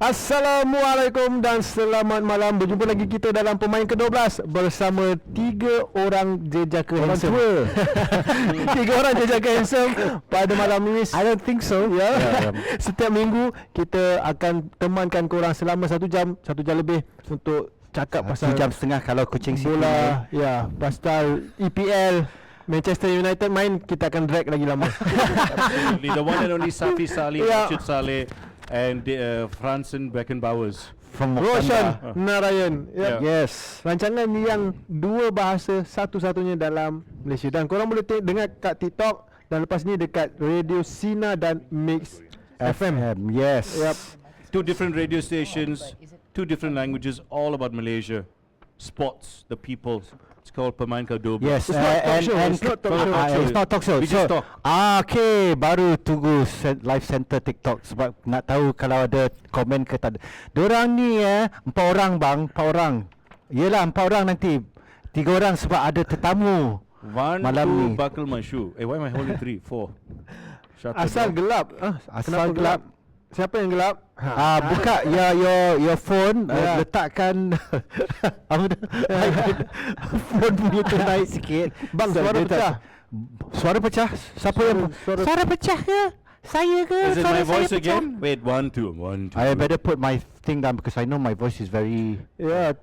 Assalamualaikum dan selamat malam. Berjumpa lagi kita dalam Pemain Ke-12 bersama 3 orang jejaka handsome. 3 orang jejaka handsome pada malam ini. I don't think so. Setiap minggu kita akan temankan korang selama 1 jam lebih untuk cakap pasal 1 jam setengah kalau kucing bola, pasal EPL, Manchester United main, kita akan drag lagi lama. Absolutely. The one and only Safi Saleh, Rashid Saleh and Franson Beckenbauers from Roshan Narayan. Yes. Rancangan yang 2 bahasa satu-satunya dalam Malaysia. Dan korang boleh dengar kat TikTok dan lepas ni dekat Radio Sina dan Mix FM. Yes. Yep. 2 different radio stations, 2 different languages, all about Malaysia, sports, the people. It's called Pemain Ke-12. Yes, It's not talk show. It's not talk show. It's not talk show. We just talk. Okay, baru tunggu live center TikTok sebab nak tahu kalau ada komen ke tak ada. Diorang ni 4 orang bang, 4 orang. Yelah 4 orang nanti. 3 orang sebab ada tetamu. 1, malam 2, ni. buckle my shoe. Why am I holding 3, 4? Shut Asal up. gelap. Asal gelap. Siapa yang gelap? Buka your phone, letakkan phone punya tu naik sikit. Bang, suara pecah. Suara pecah? Siapa yang suara pecah ke? Saya ke? Is it Suara my voice saya again? pecah? Wait, 1, 2, 1, 2. I better put my thing down because I know my voice is very.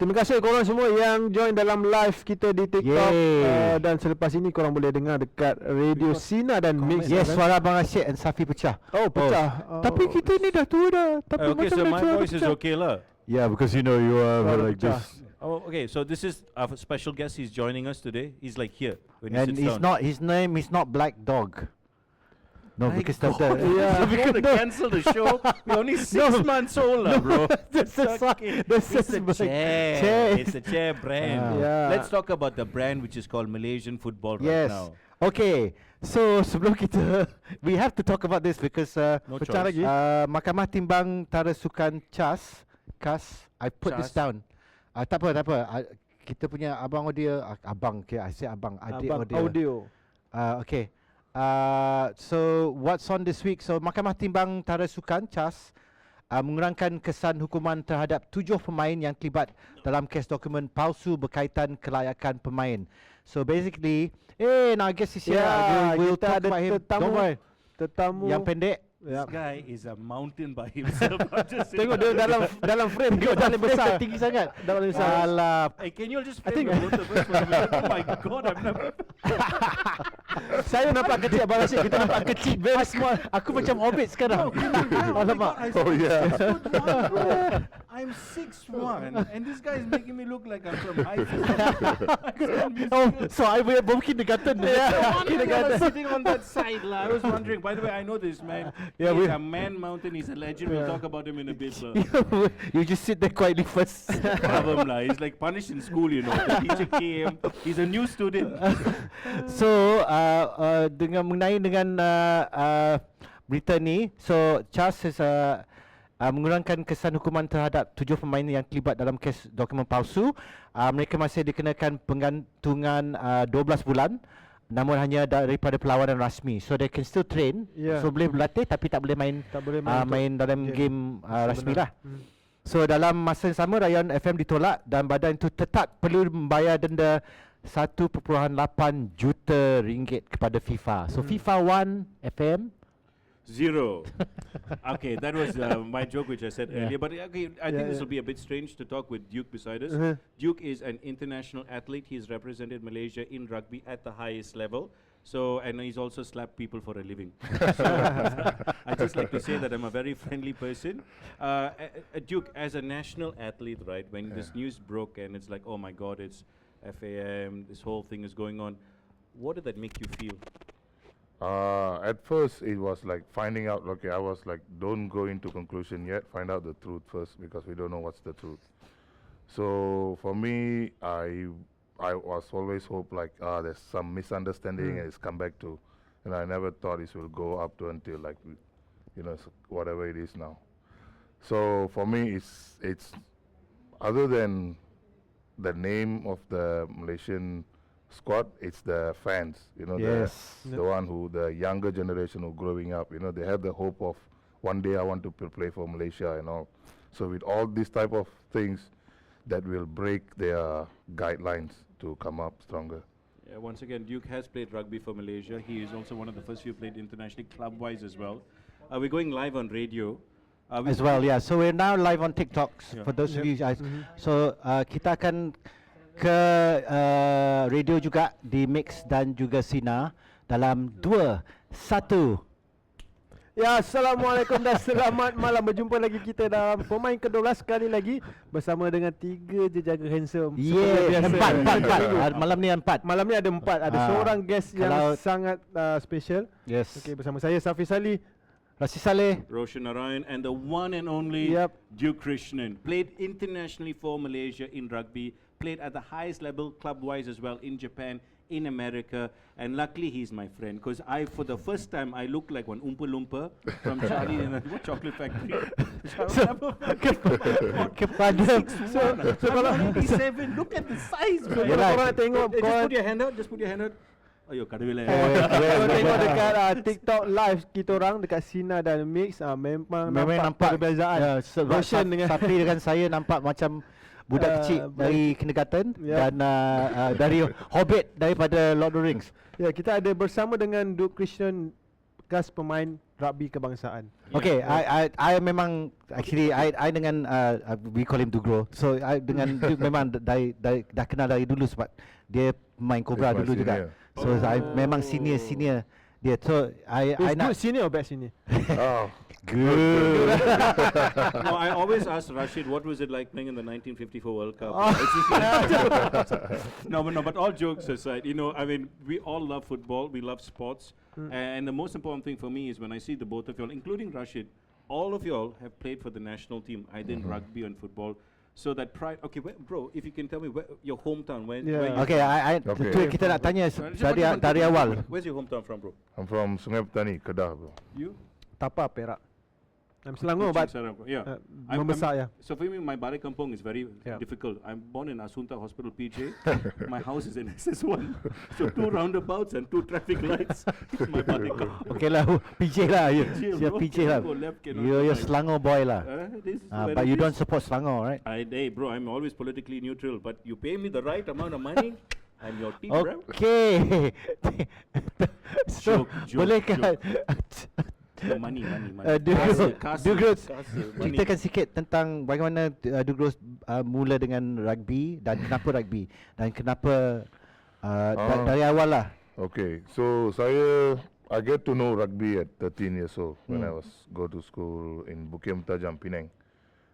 Terima kasih korang semua yang join dalam live kita di TikTok. Dan selepas ini korang boleh dengar dekat Radio Sina dan Mix. Yes, suara Abang Rashid and Safi pecah. Pecah. Tapi kita ni dah tua dah. Tapi Okay, so my voice is okay lah. Yeah, because you know you are like this. Oh, okay. So this is our special guest. He's joining us today. He's like here when he And sits he's down. not. His name is not Black Dog. No, My because God, the we want to cancel the show. We're only 6 months old, bro. That's It's a chair. It's a chair brand. Yeah. Let's talk about the brand which is called Malaysian football right Yes. now. Okay. So sebelum kita, we have to talk about this because No pecah choice. lagi. Mahkamah Timbang Tara Sukan CAS, I put this CAS. down. Tak apa. Kita punya abang audio, abang, okay, I say abang, adik audio. Okay. So what's on this week? So Mahkamah Timbang Tara Sukan CAS mengurangkan kesan hukuman terhadap 7 pemain yang terlibat dalam kes dokumen palsu berkaitan kelayakan pemain. So basically, now I guess this year we'll talk about him. Don't worry. Tetamu Yang pendek. This guy is a mountain by himself. Tengok dia dalam frame dia paling besar. Tinggi sangat. Dalam besar. Alah. Hey, can you just frame both of us for a minute? Oh my God, I've never. Saya nampak kecil, Abang Rashid. Kita nampak kecil, very small. Aku macam hobbit sekarang. Alamak. Oh, yeah. I'm 6'1", and this guy is making me look like I'm from high school. So I will bom kindergarten. Kindergarten. Sitting on that side, I was wondering. By the way, I know this man. Yeah, He's a man mountain. He's a legend. We'll talk about him in a bit. You just sit there quietly first. Problem lah. He's like punished in school, you know. The teacher came. He's a new student. So mengenai dengan berita ni, so CAS is mengurangkan kesan hukuman terhadap 7 pemain yang terlibat dalam kes dokumen palsu. Mereka masih dikenakan penggantungan 12 bulan, namun hanya daripada perlawanan rasmi. So they can still train. So boleh berlatih tapi tak boleh main dalam game rasmi lah. So dalam masa yang sama, rayuan FM ditolak dan badan itu tetap perlu membayar denda 1.8 juta ringgit kepada FIFA. So FIFA 1, FM 0. Okay, that was my joke which I said earlier. But okay, I think this will be a bit strange to talk with Duke beside us. Duke is an international athlete. He's represented Malaysia in rugby at the highest level. So, and he's also slapped people for a living. So, I just like to say that I'm a very friendly person. Duke, as a national athlete, right, when this news broke and it's like, oh my God, it's FAM, this whole thing is going on. What did that make you feel? At first it was like finding out, okay, I was like, don't go into conclusion yet, find out the truth first because we don't know what's the truth. So for me, I was always hope like, there's some misunderstanding and it's come back to, and I never thought this will go up to until like, you know, whatever it is now. So for me, it's other than the name of the Malaysian squad, it's the fans, you know, the one who, the younger generation who growing up, you know, they have the hope of one day I want to play for Malaysia and all. So with all these type of things, that will break their guidelines to come up stronger. Yeah, once again, Duke has played rugby for Malaysia. He is also one of the first few played internationally, club-wise as well. We're going live on radio. As well, yeah. So we're now live on TikToks Yeah. for those of you guys. So kita akan ke radio juga di mix dan juga sinar dalam 2, 1. Ya, Assalamualaikum dan selamat malam. Berjumpa lagi kita dalam Pemain ke-12 sekali lagi bersama dengan 3 jejaga handsome. Yeah, empat. Malam ni 4. Malam ni ada 4. Ada seorang guest yang sangat special. Yes. Okey, bersama saya Safi Salih, Rasi Saleh. Roshan Narayan and the one and only Duke Krishnan. Played internationally for Malaysia in rugby. Played at the highest level club-wise as well in Japan, in America, and luckily he's my friend because for the first time I look like one Oompa Loompa from Charlie and the Chocolate Factory. Kepada So kalau 87, look at the size. Bro. Kalau korang tengok, Just put your hand out. Just put your hand out. Ayo, kadang bila. Kalau tengok dekat TikTok live kita orang dekat Sina dan Mix, memang nampak perbezaan. Roshan dengan Safi dengan saya nampak macam budak kecil dari kindergarten dan dari Hobbit daripada Lord of the Rings. Ya, kita ada bersama dengan Duke Krishnan, bekas pemain rugby kebangsaan. Okay, I memang actually I dengan we call him Dugro. So I dengan Duke memang dah kenal dari dulu sebab dia main Cobra dulu juga. So I memang senior dia. So I Good nak senior or bad senior? Oh, good. No, I always ask Rashid, what was it like playing in the 1954 World Cup? No, but all jokes aside, you know, I mean, we all love football, we love sports, and the most important thing for me is when I see the both of y'all, including Rashid, all of y'all have played for the national team, either in rugby and football. So that pride, okay, bro, if you can tell me your hometown, where you Okay, tu kita nak tanya dari awal. Where's your hometown from, bro? I'm from Sungai Petani, Kedah, bro. You? Tapa, Perak. I'm Selangor, but yeah. membesar, yeah. So for me, my balik kampung is very difficult. I'm born in Asunta Hospital, PJ. My house is in SS1. So 2 roundabouts and 2 traffic lights. My balik kampung. Okay lah, PJ lah. Siap PJ lah. Go left, cannot You're go right. Selangor boy lah. This is But you don't support Selangor, right? Hey, bro, I'm always politically neutral. But you pay me the right amount of money, I'm your team, bro. Okay. So, bolehkah Money. Dugro, Money. ceritakan sikit tentang bagaimana Dugro mula dengan rugby dan kenapa rugby dan kenapa dari awal lah. Okay, so I get to know rugby at 13 years old when I was go to school in Bukit Tajam, Penang,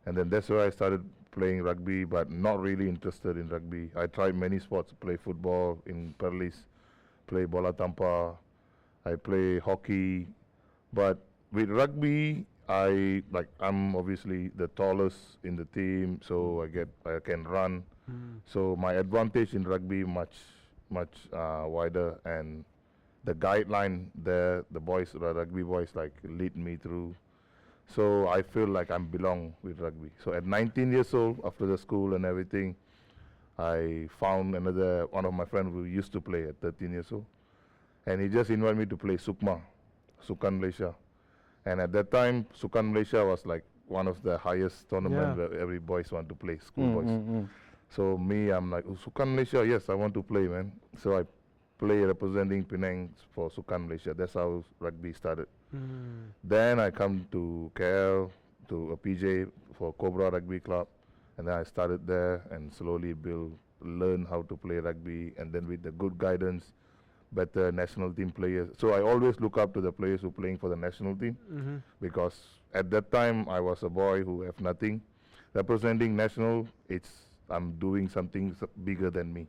and then that's where I started playing rugby, but not really interested in rugby. I tried many sports, play football in Perlis, play bola tampar, I play hockey, but with rugby, I'm obviously the tallest in the team, so I can run. So my advantage in rugby much wider, and the guideline there, the rugby boys lead me through. So I feel like I belong with rugby. So at 19 years old, after the school and everything, I found one of my friends who used to play at 13 years old, and he just invited me to play Sukan Malaysia. And at that time, Sukan Malaysia was like one of the highest tournaments where every boys want to play, school boys. So I'm like, Sukan Malaysia, yes, I want to play, man. So I play representing Penang for Sukan Malaysia. That's how rugby started. Then I come to KL, to a PJ for Cobra Rugby Club, and then I started there and slowly learn how to play rugby, and then with the good guidance, better national team players. So I always look up to the players who are playing for the national team, because at that time I was a boy who have nothing. Representing national, I'm doing something bigger than me.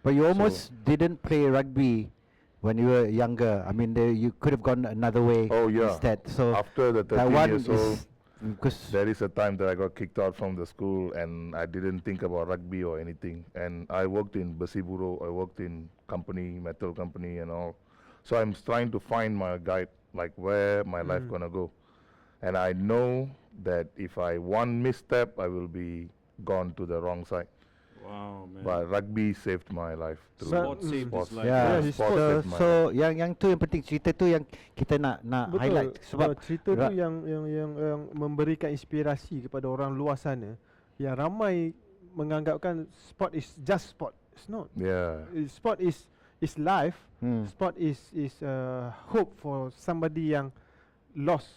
But you almost didn't play rugby when you were younger. I mean, you could have gone another way instead. So after the 13 years old, because there is a time that I got kicked out from the school and I didn't think about rugby or anything. And I worked in Besi Bureau, I worked in metal company and all. So I'm trying to find my guide, like where my life gonna go. And I know that if I one misstep, I will be gone to the wrong side. Wow, man. But rugby saved my life. Through Sport saved his life. Yeah, Yeah, sport so, saved my so life. yang tu yang penting, cerita tu yang kita nak Betul. highlight sebab cerita tu yang memberikan inspirasi kepada orang luar sana yang ramai menganggapkan sport is just sport. It's not. Yeah. Sport is life. Hmm. Sport is hope for somebody yang lost.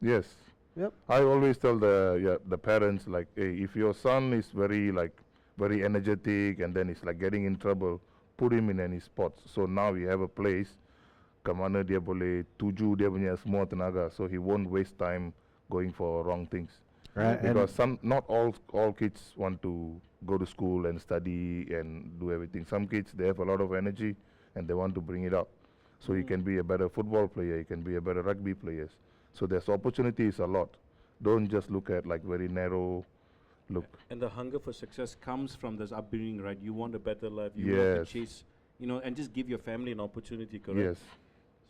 Yes. Yep. I always tell the parents like, hey, if your son is very energetic and then he's like getting in trouble, put him in any sports. So now we have a place kemana dia boleh tuju dia punya semua tenaga, so he won't waste time going for wrong things. Right, Because not all kids want to go to school and study and do everything. Some kids, they have a lot of energy and they want to bring it out. So he can be a better football player, he can be a better rugby player. So there's opportunities a lot. Don't just look at like very narrow look. And the hunger for success comes from this upbringing, right? You want a better life. You want to Yes. chase, and just give your family an opportunity, correct? Yes.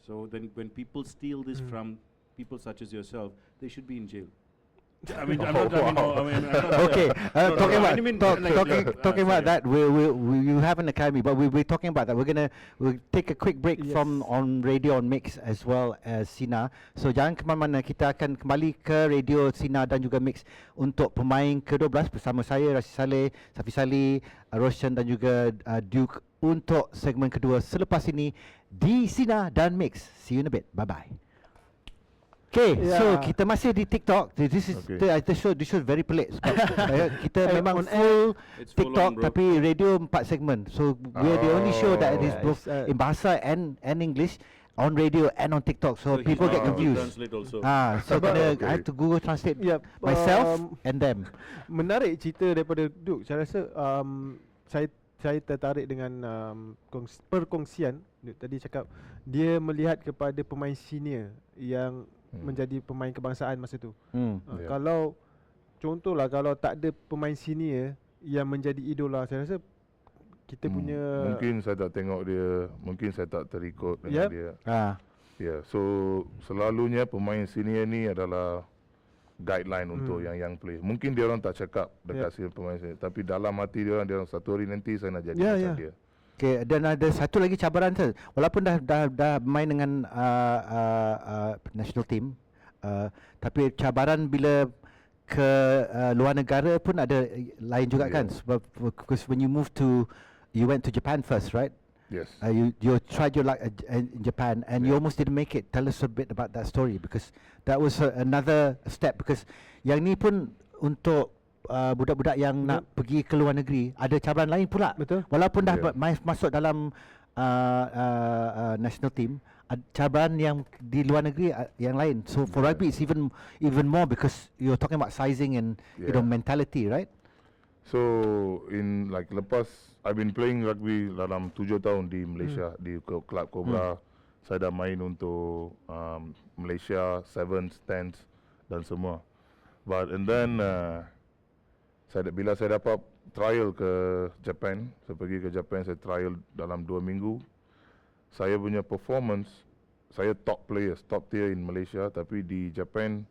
So then when people steal this from people such as yourself, they should be in jail. I mean, I'm not, I'm not, Okay, talking I about mean, like, talking about sorry. that, we you have an academy, but we're talking about that. We'll take a quick break Yes. from on radio on Mix as well as Sina. So jangan ke mana-mana, kita akan kembali ke radio Sina dan juga Mix untuk pemain ke-12 bersama saya Rashid Saleh, Safi Salih, Roshan dan juga Duke untuk segmen kedua selepas ini di Sina dan Mix. See you in a bit. Bye bye. Okay, so Yeah. kita masih di TikTok. This is Okay. this show very pelik sebab kita memang on full It's full TikTok on, bro. tapi radio 4 segmen. So we are the only show that is Yeah, both it's, in bahasa and English on radio and on TikTok. So he's people get not able to confused. translate also. So kena, Okay. I have to Google Translate Yep. myself and them. Menarik cerita daripada Duke. Saya rasa saya tertarik dengan perkongsian Duke tadi cakap dia melihat kepada pemain senior yang menjadi pemain kebangsaan masa tu. Yeah. Kalau contohlah kalau tak ada pemain senior yang menjadi idola, saya rasa kita punya Mungkin saya tak tengok dia, mungkin saya tak terikut dengan Yep. dia. Yeah. So selalunya pemain senior ni adalah guideline untuk yang young player. Mungkin dia orang tak cakap dekat si pemain senior, tapi dalam hati dia orang satu hari nanti saya nak jadi macam dia. Okay, dan ada satu lagi cabaran tu. Walaupun dah main dengan national team, tapi cabaran bila ke luar negara pun ada lain juga kan. Sebab because when you went to Japan first, right? Yes. You tried your luck in Japan and you almost didn't make it. Tell us a bit about that story because that was another step. Because yang ni pun untuk budak-budak yang nak pergi ke luar negeri ada cabaran lain pula. Betul. Walaupun dah Yeah. masuk dalam national team, cabaran yang di luar negeri yang lain. So for rugby it's even more because you're talking about sizing and mentality, right? So in like lepas I've been playing rugby dalam 7 tahun di Malaysia di Club Cobra. Saya dah main untuk Malaysia, Sevens, Tens dan semua. But and then bila saya dapat trial ke Japan, saya pergi ke Japan, saya trial dalam 2 minggu. Saya punya performance, saya top tier in Malaysia, tapi di Japan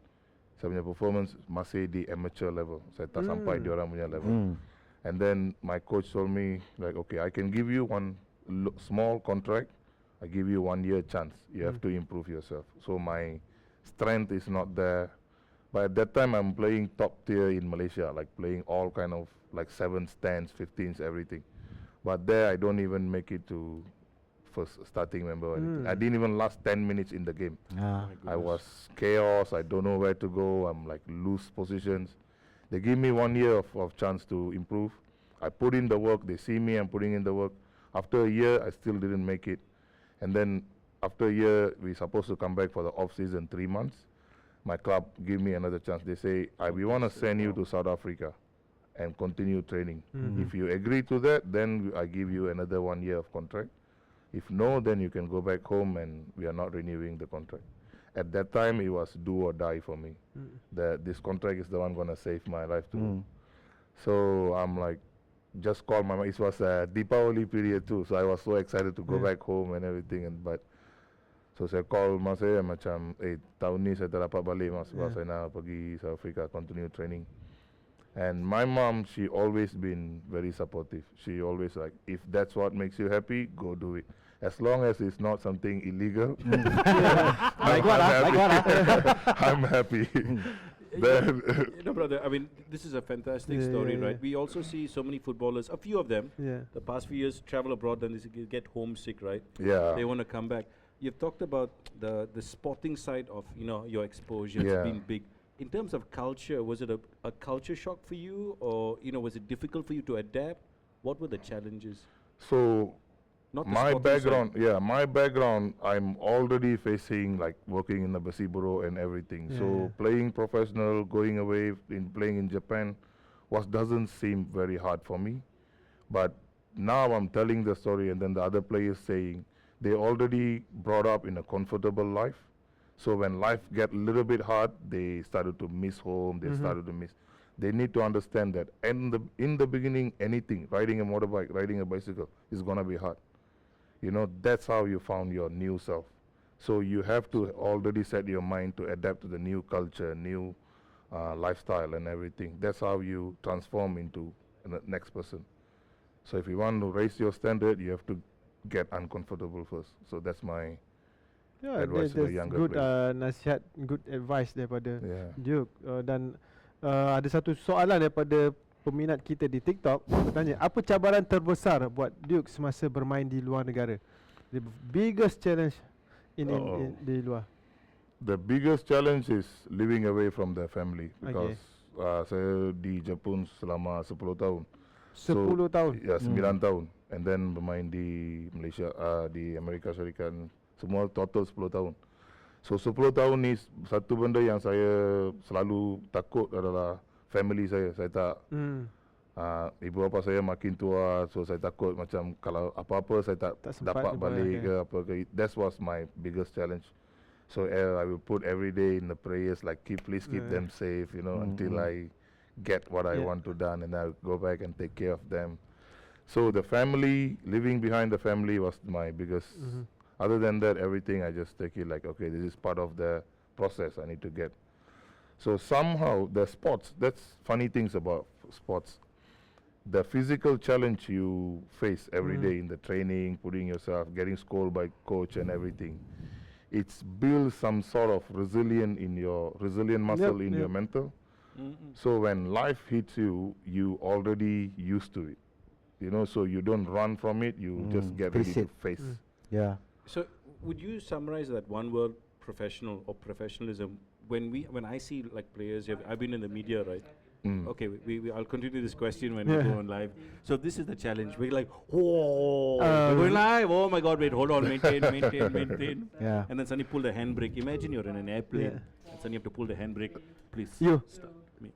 saya punya performance masih di amateur level. Saya tak sampai di orang punya level. And then my coach told me like, okay, I can give you one small contract. I give you 1 year chance. You have to improve yourself. So my strength is not there. But at that time I'm playing top tier in Malaysia, like playing all kind of like 7s, 10s, 15s, everything. But there I don't even make it to first starting member or anything. I didn't even last 10 minutes in the game. I was chaos, I don't know where to go, I'm like loose positions. They give me 1 year of chance to improve. I put in the work, they see me, I'm putting in the work. After a year, I still didn't make it. And then after a year, we're supposed to come back for the off season, 3 months. My club give me another chance. They say, we want to send you to South Africa and continue training. If you agree to that, then I give you another 1 year of contract. If no, then you can go back home and we are not renewing the contract. At that time, it was do or die for me. This contract is the one going to save my life too. So I'm like, just call my mom. It was a Deepavali period too, so I was so excited to go back home and everything. So saya call mak saya macam, tahun ni saya tak dapat balik mas, sebab saya nak pergi South Africa continue training. And my mom, she always been very supportive. She always like, if that's what makes you happy, go do it. As long as it's not something illegal, Like what? I'm happy. Then brother, I mean, this is a fantastic story, right? We also see so many footballers, a few of them, the past few years travel abroad, then they get homesick, right? yeah, They want to come back. You've talked about the sporting side of, your exposure. It's been big. In terms of culture, was it a culture shock for you, or was it difficult for you to adapt? What were the challenges? so Not the my sporting side. background, my background, I'm already facing like working in the Basi Bureau and everything. So playing professional, going away, playing in Japan, doesn't seem very hard for me. But now I'm telling the story, and then the other players saying they already brought up in a comfortable life. So when life get a little bit hard, they started to miss home. They started to miss. They need to understand that in the beginning, anything, riding a motorbike, riding a bicycle, is gonna be hard. That's how you found your new self. So you have to already set your mind to adapt to the new culture, new lifestyle and everything. That's how you transform into the next person. So if you want to raise your standard, you have to get uncomfortable first. So that's my advice to the younger good players. nasihat, good advice daripada Yeah. Duke. Dan ada satu soalan daripada peminat kita di TikTok bertanya, apa cabaran terbesar buat Duke semasa bermain di luar negara? The biggest challenge di luar. The biggest challenge is living away from the family because saya di Jepun selama 10 tahun. 10 tahun. Ya, 9 tahun. And then bermain di Malaysia, di Amerika Syarikat, semua total 10 tahun. So 10 tahun ni satu benda yang saya selalu takut adalah family saya. Saya tak ibu bapa saya makin tua, so saya takut macam kalau apa-apa saya tak sempat dapat balik balik, ke apa ke. That was my biggest challenge. So I will put every day in the prayers like please keep them safe, until I get what I want to done, and I'll go back and take care of them. So the family, living behind the family was my biggest. Other than that, everything I just take it like, okay, this is part of the process I need to get. So somehow the sports, that's funny things about sports. The physical challenge you face every day in the training, putting yourself, getting scolded by coach and everything, it's built some sort of resilient muscle in your mental. So when life hits you, you already used to it. So you don't run from it, you just get ready to face. Yeah. So would you summarize that one word, professional or professionalism? When I see like players, I've been in the media, right? Okay, I'll continue this question when we go on live. So this is the challenge. We're like, we're going live. Oh my God, wait, hold on, maintain. Yeah. And then suddenly pull the handbrake. Imagine you're in an airplane, and suddenly you have to pull the handbrake. Please, stop me.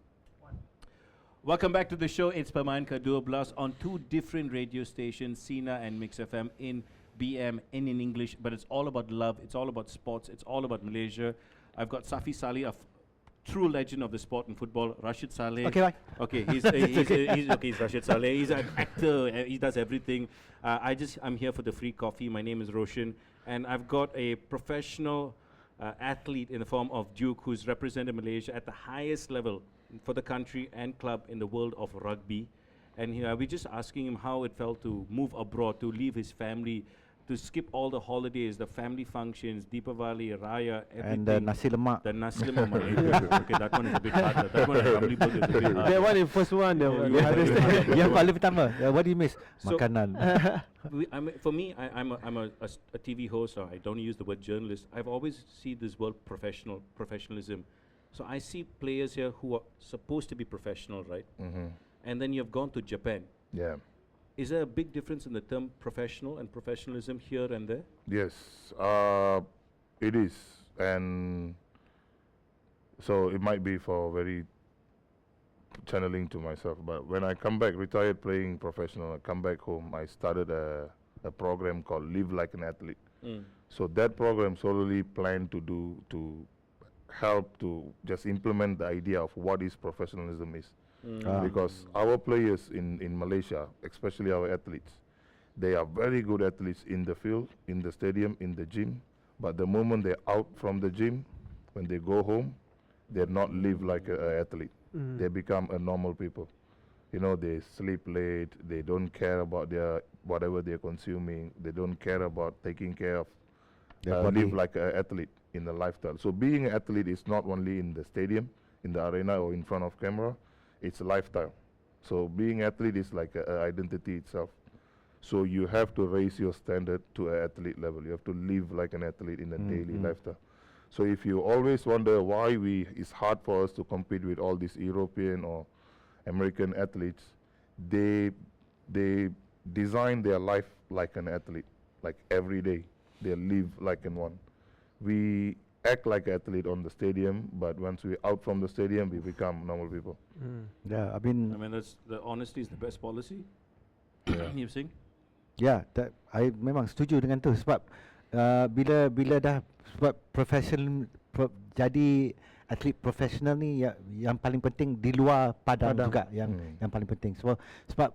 Welcome back to the show. It's Pemain Ke-12 on two different radio stations, Sina and Mix FM in BM and in English, but it's all about love, it's all about sports, it's all about Malaysia. I've got Safi Saleh, a true legend of the sport and football. Rashid Saleh. Okay, bye. Okay, he's Rashid Saleh. He's an actor. He does everything. I'm here for the free coffee. My name is Roshan, and I've got a professional athlete in the form of Duke, who's represented Malaysia at the highest level for the country and club in the world of rugby. And we're just asking him how it felt to move abroad, to leave his family, to skip all the holidays, the family functions, Deepavali, Raya, everything. And the nasi lemak. The nasi lemak. Okay, that one is a bit hard. That one, Ramli burger is a bit hard. That one is first one. Yang paling pertama. What do you miss? So- Makanan. For me, I'm a TV host. I don't use the word journalist. I've always seen this word professionalism. So I see players here who are supposed to be professional, right? And then you've gone to Japan. Yeah. Is there a big difference in the term professional and professionalism here and there? Yes, it is, and so it might be for very channeling to myself. But when I come back, retired playing professional, I come back home, I started a program called Live Like an Athlete. So that program solely planned to help to just implement the idea of what is professionalism is. Because our players in Malaysia, especially our athletes, they are very good athletes in the field, in the stadium, in the gym. But the moment they're out from the gym, when they go home, they're not live like an athlete. They become a normal people. You know, they sleep late. They don't care about their whatever they're consuming. They don't care about taking care of live like an athlete in the lifestyle. So being an athlete is not only in the stadium, in the arena, or in front of camera. It's a lifestyle. So being an athlete is like an identity itself. So you have to raise your standard to an athlete level. You have to live like an athlete in a daily lifestyle. So if you always wonder why it's hard for us to compete with all these European or American athletes, they design their life like an athlete, like every day. They live like in one. We act like athlete on the stadium, but once we're out from the stadium, we become normal people. Yeah, I mean, that's the honesty is the best policy. You think? Ya, I memang setuju dengan tu sebab bila dah sebab jadi atlet profesional ni yang paling penting di luar padang. Juga yang paling penting. Sebab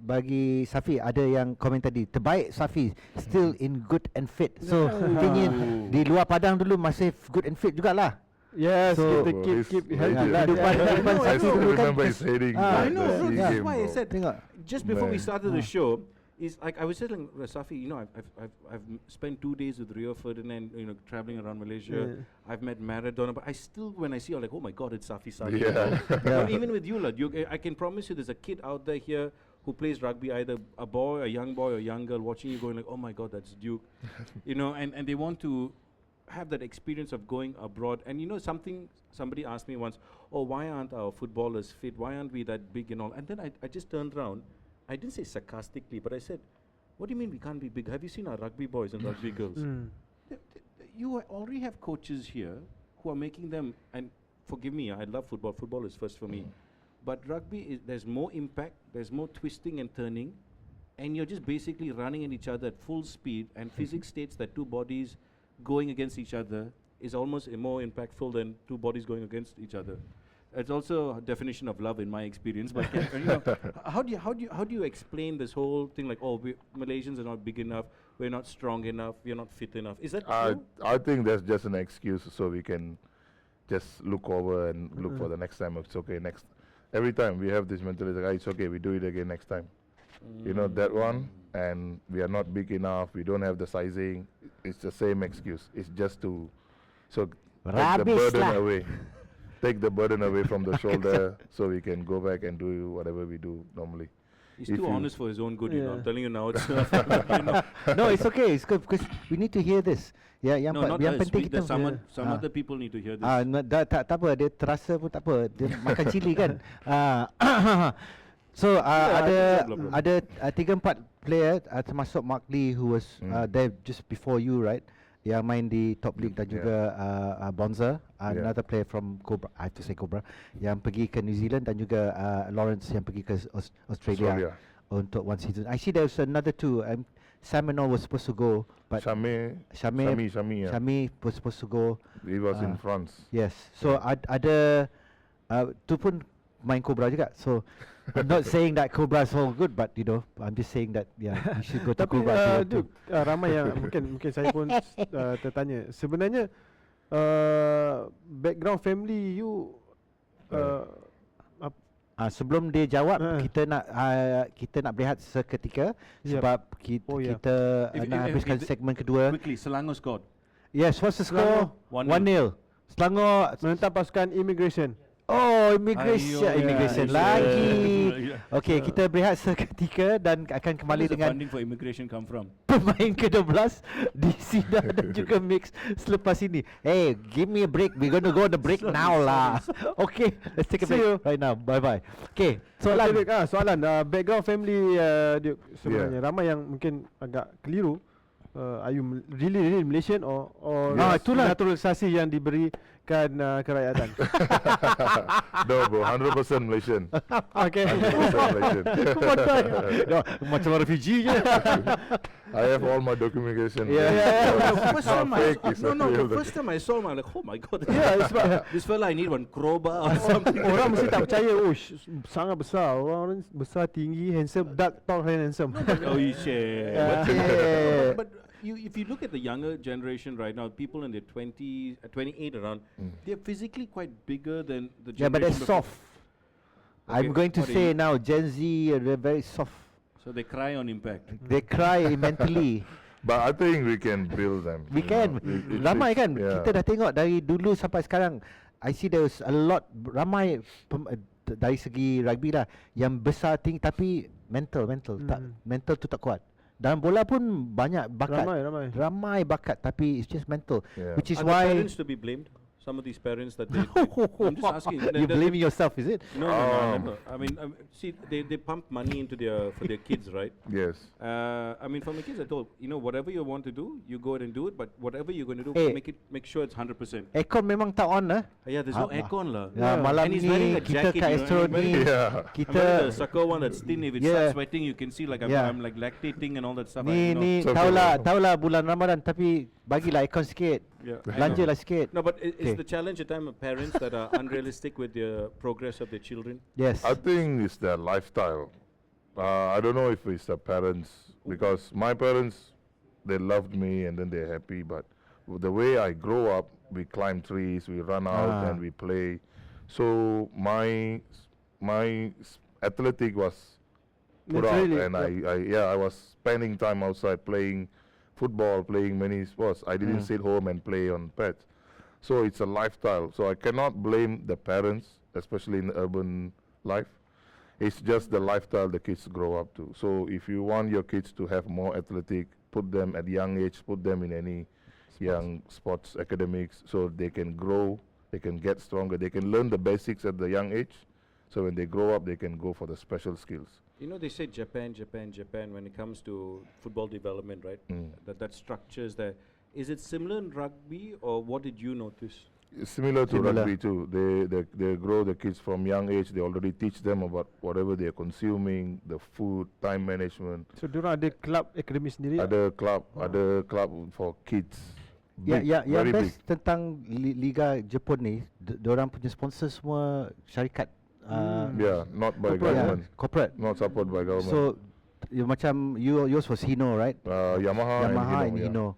bagi Safi ada yang komen tadi terbaik Safi still in good and fit. So tinggi di luar padang dulu masih good and fit jugalah. Yes, So keep he's healthy. I still remember his heading. I know, the bro, SEA that's game, why I bro. said just before we Man. started the show, is like I was telling Safi, you know, I've spent 2 days with Rio Ferdinand, you know, traveling around Malaysia. I've met Maradona, but I still, when I see you, I'm like, oh my God, it's Safi. Yeah. But even with you, I can promise you, there's a kid out there here who plays rugby, either a boy, a young boy, or young girl, watching you going like, oh my God, that's Duke, you know, and they want to have that experience of going abroad. And you know, somebody asked me once, oh, why aren't our footballers fit? Why aren't we that big and all? And then I just turned around. I didn't say sarcastically, but I said, what do you mean we can't be big? Have you seen our rugby boys and rugby girls? You already have coaches here who are making them, and forgive me, I love football. Football is first for me. But rugby, there's more impact, there's more twisting and turning, and you're just basically running at each other at full speed, and physics states that two bodies going against each other is almost more impactful than two bodies going against each other. It's also a definition of love in my experience. But you know, how do you explain this whole thing? Like, oh, Malaysians are not big enough, we're not strong enough, we're not fit enough. Is that true? I think that's just an excuse so we can just look over and look for the next time. It's okay. Every time we have this mentality, like, it's okay, we do it again next time. You know, that one, and we are not big enough, we don't have the sizing. It's the same excuse. It's just to take the burden away. Take the burden away from the shoulder so we can go back and do whatever we do normally. He's too honest for his own good, you know. I'm telling you now, it's you know. No, it's okay. It's good because we need to hear this. Ya, yang No, not yang us. penting kita Some other people need to hear this. tak apa, dia terasa pun tak apa. Dia makan cili kan. So ada 3-4 player termasuk Mark Lee who was there just before you, right? Yang main di top league dan juga Bonza, another player from Cobra, I have to say Cobra, yang pergi ke New Zealand, dan juga Lawrence yang pergi ke Australia untuk one season. I see there's another two. Sam and all was supposed to go, but Shami was supposed to go. He was in France. Yes. So ada tu pun main Cobra juga. So I'm not saying that Cobra is all good, but you know, I'm just saying that you should go to Cobra. Tapi ramai yang mungkin saya pun tertanya. Sebenarnya background family you sebelum dia jawab, kita nak berehat seketika sebab kita nak habiskan segmen kedua. Quickly, Selangor scored. Yes, what's the score? 1-0. Selangor menentang pasukan immigration. Oh, immigration lagi. Okey, kita berehat seketika dan akan kembali dengan funding for immigration come from? Pemain ke-12 di Sina dan juga Mix selepas ini. Hey, give me a break. We're going to go on the break now lah. Okay, let's take a break right now. Bye-bye. Okay, soalan background family Duke, sebenarnya ramai yang mungkin agak keliru. Are you really Malaysian or itulah naturalisasi yang diberikan kerakyatan? No bro, 100% Malaysian. Okay. 100% Malaysian. No, macam refugee je. I have all my documentation. The first time I saw him, I'm like, oh my God. This fella, I need one crowbar or something. Orang mesti tak percaya. Sangat besar. Orang besar, tinggi, handsome, dark, tall and handsome. Oh, shit. Yeah. But if you look at the younger generation right now, people in their 20s, 28 around, they're physically quite bigger than the Yeah, but generation they're before. soft. Okay, I'm going to what do say you- now, Gen Z, they're very soft. So they cry on impact. They cry mentally. But I think we can build them. We you can. know. It Ramai takes- kan. yeah. Kita dah tengok dari dulu sampai sekarang. I see there's a lot ramai dari segi rugby lah yang besar tinggi tapi mental tak mental tu tak kuat. Dalam bola pun banyak bakat. Ramai bakat tapi it's just mental. Yeah. Which is Are the why parents to be blamed? Some of these parents that they I'm just asking. you're blaming yourself, is it? No. I mean, see, they pump money into for their kids, right? Yes. I mean, for my kids, I told whatever you want to do, you go ahead and do it. But whatever you're going to do, make sure it's 100%. Aircon memang tak on lah. Yeah, there's no aircon lah. Ya, malam And he's ni wearing a kita jacket, kat you know, Astro and he's ni wearing- Yeah. I'm wearing kita the sucker one that's thin. If it Yeah. starts sweating, you can see like Yeah. I'm like lactating and all that stuff. ni So tahulah bulan Ramadan tapi bagilah aircon sikit. Yeah, I Belanja know. lah sikit. No, but is Okay. the challenge at time of parents that are unrealistic with the progress of their children? Yes. I think it's their lifestyle. I don't know if it's the parents, because my parents, they loved me and then they're happy, but the way I grow up, we climb trees, we run out and we play. So my athletic was put out, Naturally, and I was spending time outside playing football, playing many sports. I didn't sit home and play on pads. So it's a lifestyle. So I cannot blame the parents, especially in urban life. It's just the lifestyle the kids grow up to. So if you want your kids to have more athletic, put them at young age, put them in any young sports academics, so they can grow, they can get stronger, they can learn the basics at the young age. So when they grow up, they can go for the special skills. You know, they say Japan when it comes to football development, right? That structures there. Is it similar in rugby, or what did you notice? It's similar to Similar. rugby too. They grow the kids from young age. They already teach them about whatever they are consuming, the food, time management. So diorang ada club akademi sendiri. Other club for kids. Big, yang very big. best tentang Liga Jepun ni, diorang punya sponsor semua syarikat. Yeah, not by Corporate. government, Corporate. not support by government. So macam yours was Hino, right? Yamaha and yeah. Hino.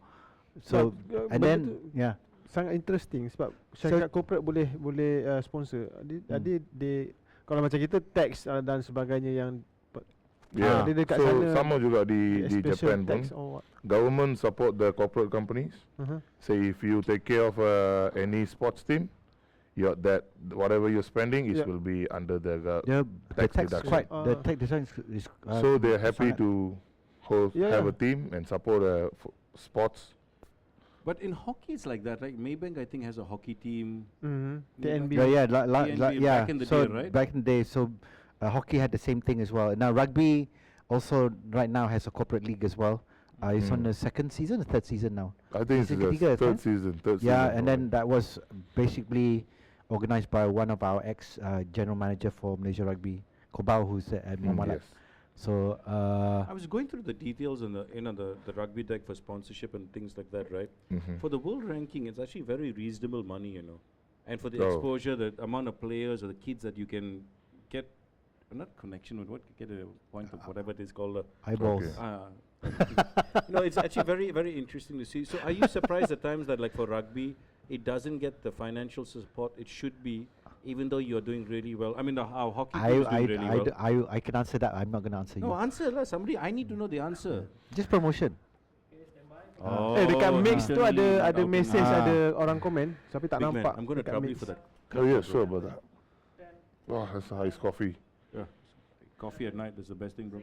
So and benda then tu yeah. sangat interesting sebab syarikat corporate boleh sponsor. Dia kalau macam kita tax dan sebagainya yang Yeah. dia dekat So sana, sama juga di special Japan pun. tax or what. Government support the corporate companies. Say if you take care of any sports team, whatever you're spending is Yeah. will be under the The tax tax deduction. quite the tax deduction is So they're happy sangat. to have a team and support sports. But in hockey, it's like that, right? Maybank, I think, has a hockey team. TNB. TNB yeah. back in the So day, right? back in the day, so hockey had the same thing as well. Now rugby also right now has a corporate league as well. It's on the second season, the third season now. I think it's Season the ketiga, third kan? season. Yeah, and then that was basically organised by one of our ex general manager for Malaysia Rugby, Kobau, who's at Muhammad. Yes. So I was going through the details in the rugby deck for sponsorship and things like that, right? Mhm. For the world ranking, it's actually very reasonable money, you know. And for the Oh. exposure, the amount of players or the kids that you can get, not connection with, get a point of whatever it is called. eyeballs. Okay. It's actually very, very interesting to see. So are you surprised at times that like for rugby, it doesn't get the financial support it should be, even though you're doing really well? I mean, our hockey team is doing really well. I can answer that. I'm not going to answer No, you. answer lah. Somebody, I need to know the answer. Just promotion. Dekat mix tu ada okay. message, ada orang komen tapi tak Big man, nampak. I'm going to dekat trouble you mix. for that. Oh yeah, sure about that. Oh, that's iced coffee. Yeah. Coffee at night is the best thing, bro.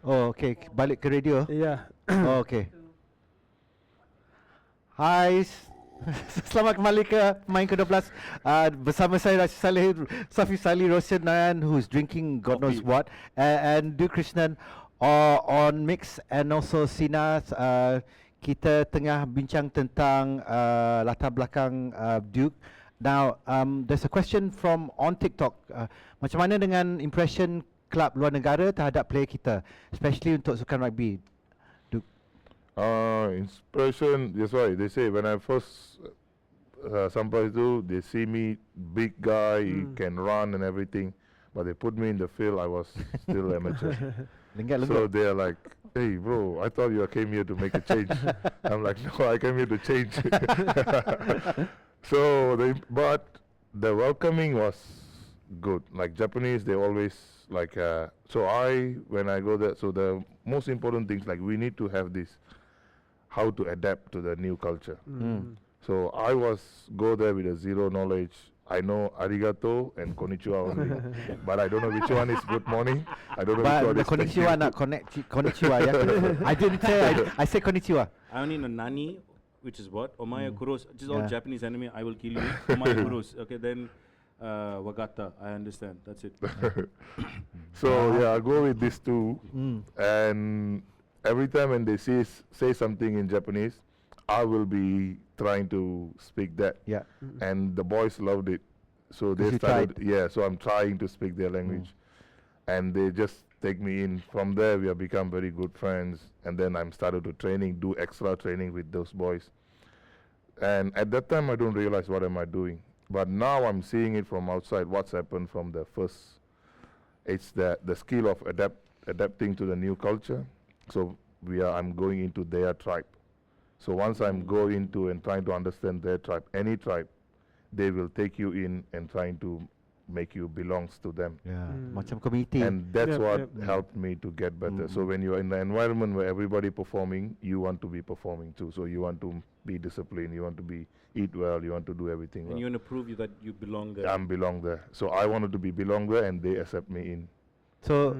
Oh, okay. Balik ke radio. Ya. Oh, okay. Hai. Selamat kembali ke Pemain Ke-12 bersama saya Safi Salih Rosyanan, who's drinking God knows Coffee. what, and Du Krishnan on mix, and also Sina. Kita tengah bincang tentang latar belakang Duke. Now there's a question from on TikTok. Macam mana dengan impression klub luar negara terhadap player kita, especially untuk sukan rugby? Inspiration, that's why they say when I first sampai tu, they see me big guy, can run and everything, but they put me in the field, I was still amateur. So they're like, hey bro, I thought you came here to make a change. I'm like, no, I came here to change. So but the welcoming was good. Like Japanese, they always like. When I go there, so the most important things like we need to have this, how to adapt to the new culture. So I go there with a zero knowledge. I know arigato and konnichiwa only, but I don't know which one is good morning. I don't know which But one the is thank you. konnichiwa not konnichiwa. Yeah. I didn't say. I say konnichiwa. I only know Nani, which is what? Omaya Kuros, which is all Yeah. Japanese anime, I will kill you. Omaya Kuros. Okay, then Wagata, I understand. That's it. So yeah, I go with these two, and every time when they say something in Japanese, I will be trying to speak that. Yeah. And the boys loved it, so 'Cause they you started. tried. Yeah, so I'm trying to speak their language, and they just take me in. From there, we have become very good friends, and then I'm started to do extra training with those boys. And at that time, I don't realize what am I doing, but now I'm seeing it from outside. What's happened from the first? It's the skill of adapting to the new culture. So I'm going into their tribe. So once I'm going into and trying to understand their tribe, any tribe, they will take you in and trying to make you belongs to them. Yeah. Macam community. And that's Yep, what yep. helped me to get better. So when you're in the environment where everybody performing, you want to be performing too. So you want to be disciplined, you want to eat well, you want to do everything And well. you want to prove that you belong there. Belong there. So I wanted to belong there, and they accept me in. So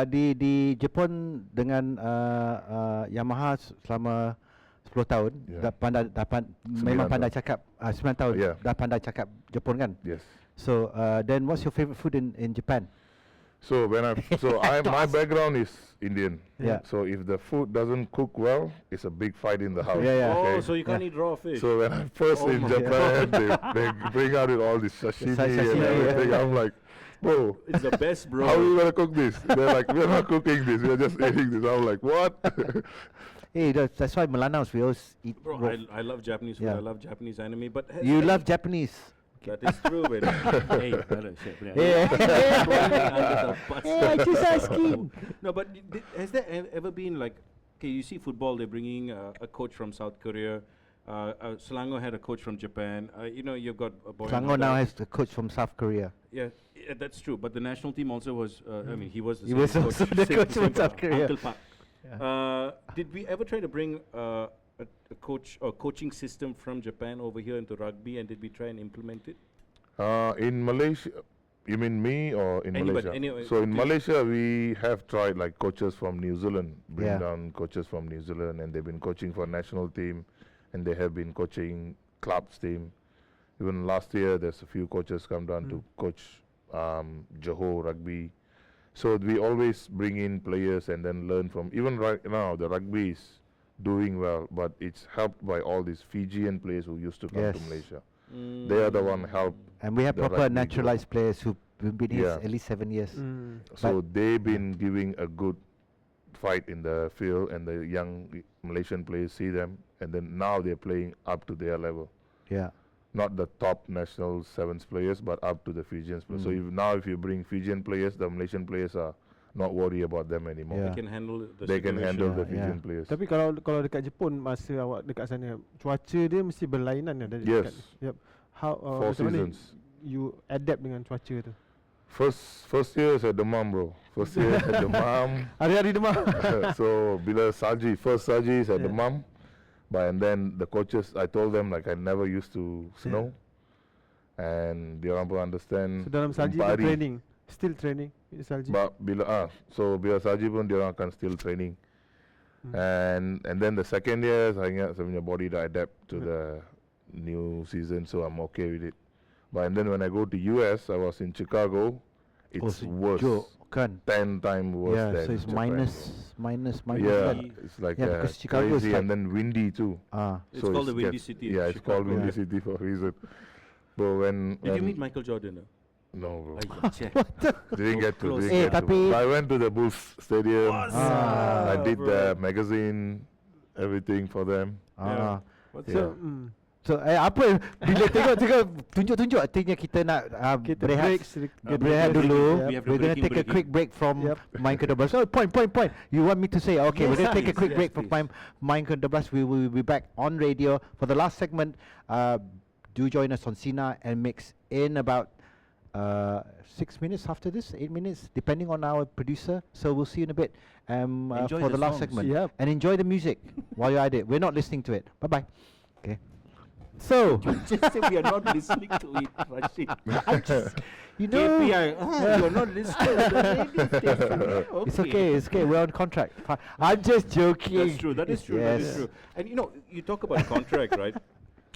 di Jepun dengan Yamaha selama 10 tahun Yeah. memang 9 pandai tahun. cakap 9 tahun Yeah. dah pandai cakap Jepun kan. Yes. So then what's your favorite food in Japan? So my background is Indian. Yeah. So if the food doesn't cook well, it's a big fight in the house. Yeah, yeah. Oh, Okay? so you can't eat raw fish. So when I'm first Oh in my Japan, they bring out with all this sashimi and Sashimi, everything. yeah. I'm like, bro, It's the best, bro. how are you gonna cook this? They're like, we're not cooking this. We're just eating this. I'm like, what? Hey, that's why Melanaus we always eat Bro, raw. I love Japanese food. Yeah. I love Japanese anime. But You love Japanese. That is true, man. Hey, brother, shit, man. Yeah. Hey, I just asking. No, but has there ever been like, okay, you see football, they're bringing a coach from South Korea. Selangor had a coach from Japan. You've got a boy. Selangor now has the coach from South Korea. Yeah, that's true. But the national team also was. I mean, he was the He same was also the coach from South Korea. Uncle Pak. Did we ever try to bring a coach or coaching system from Japan over here into rugby, and did we try and implement it? In Malaysia, you mean me or in Anybody, Malaysia? anyway, So in do- Malaysia, we have tried like coaches from New Zealand, bring Yeah. down coaches from New Zealand, and they've been coaching for national team, and they have been coaching clubs team. Even last year, there's a few coaches come down to coach Johor rugby. So we always bring in players and then learn from. Even right now, the rugby is doing well, but it's helped by all these Fijian players who used to come to Yes. Malaysia. They are the one help. And we have The proper rugby naturalized players who've been here Yeah. at least 7 years. So they've been giving a good fight in the field, and the young Malaysian players see them, and then now they're playing up to their level. Yeah. Not the top national sevens players, but up to the Fijians players. So if you bring Fijian players, the Malaysian players are not worried about them anymore. Yeah. They can handle the They can situation. handle the Yeah, Fijian yeah. players. Tapi kalau dekat Jepun, masa awak dekat sana, cuaca dia mesti berlainan ya dari Yes. dekat. Yep. How 4 macam mana seasons. you adapt dengan cuaca tu? First year saya demam bro. First year saya demam. Hari-hari demam. So bila first saji saya Yeah. demam. But and then the coaches, I told them like I never used to snow. And dia orang pun understand. So dalam salji empat tu hari. training, still training in salji. But bila saji pun dia orang akan still training. And then the second year saya ingat saya punya body dah adapt to the new season, so I'm okay with it. But and then when I go to US, I was in Chicago. It's worse. Kan? 10 times worse Yeah, than so it's Japan. minus Yeah, kan? it's like Yeah, because Chicago is crazy, like- and then windy too. It's called the Windy City of Yeah, it's called Chicago. Windy Yeah. City for a reason. But when Did you meet Michael Jordan? no bro, Check. didn't get to. close. Didn't get to. tapi- But I went to the Bulls Stadium. I did bro. the magazine, everything for them. Yeah. What's So, Yeah. So apa bila tengok tunjuk-tunjuk artinya kita nak Kita berehat break berehat dulu. We have to We're going to break in, take a break quick in. break from Yep. Pemain Ke-12. So point. You want me to say okay, we're going to take a please, quick yes, break from Pemain Ke-12. We will be back on radio for the last segment. Do join us on Sina and Mix in about 6 minutes after this, 8 minutes, depending on our producer. So we'll see you in a bit Enjoy for the the last songs. segment. Yep. And enjoy the music while you're at it. We're not listening to it. Bye-bye. Okay. So, Just say we are not listening to it, Rashid. you know, KPI, you're not listening to the radio station. it's okay. We're on contract. I'm just joking. That's true. That is true. Yes. That is true. And you know, you talk about contract, right?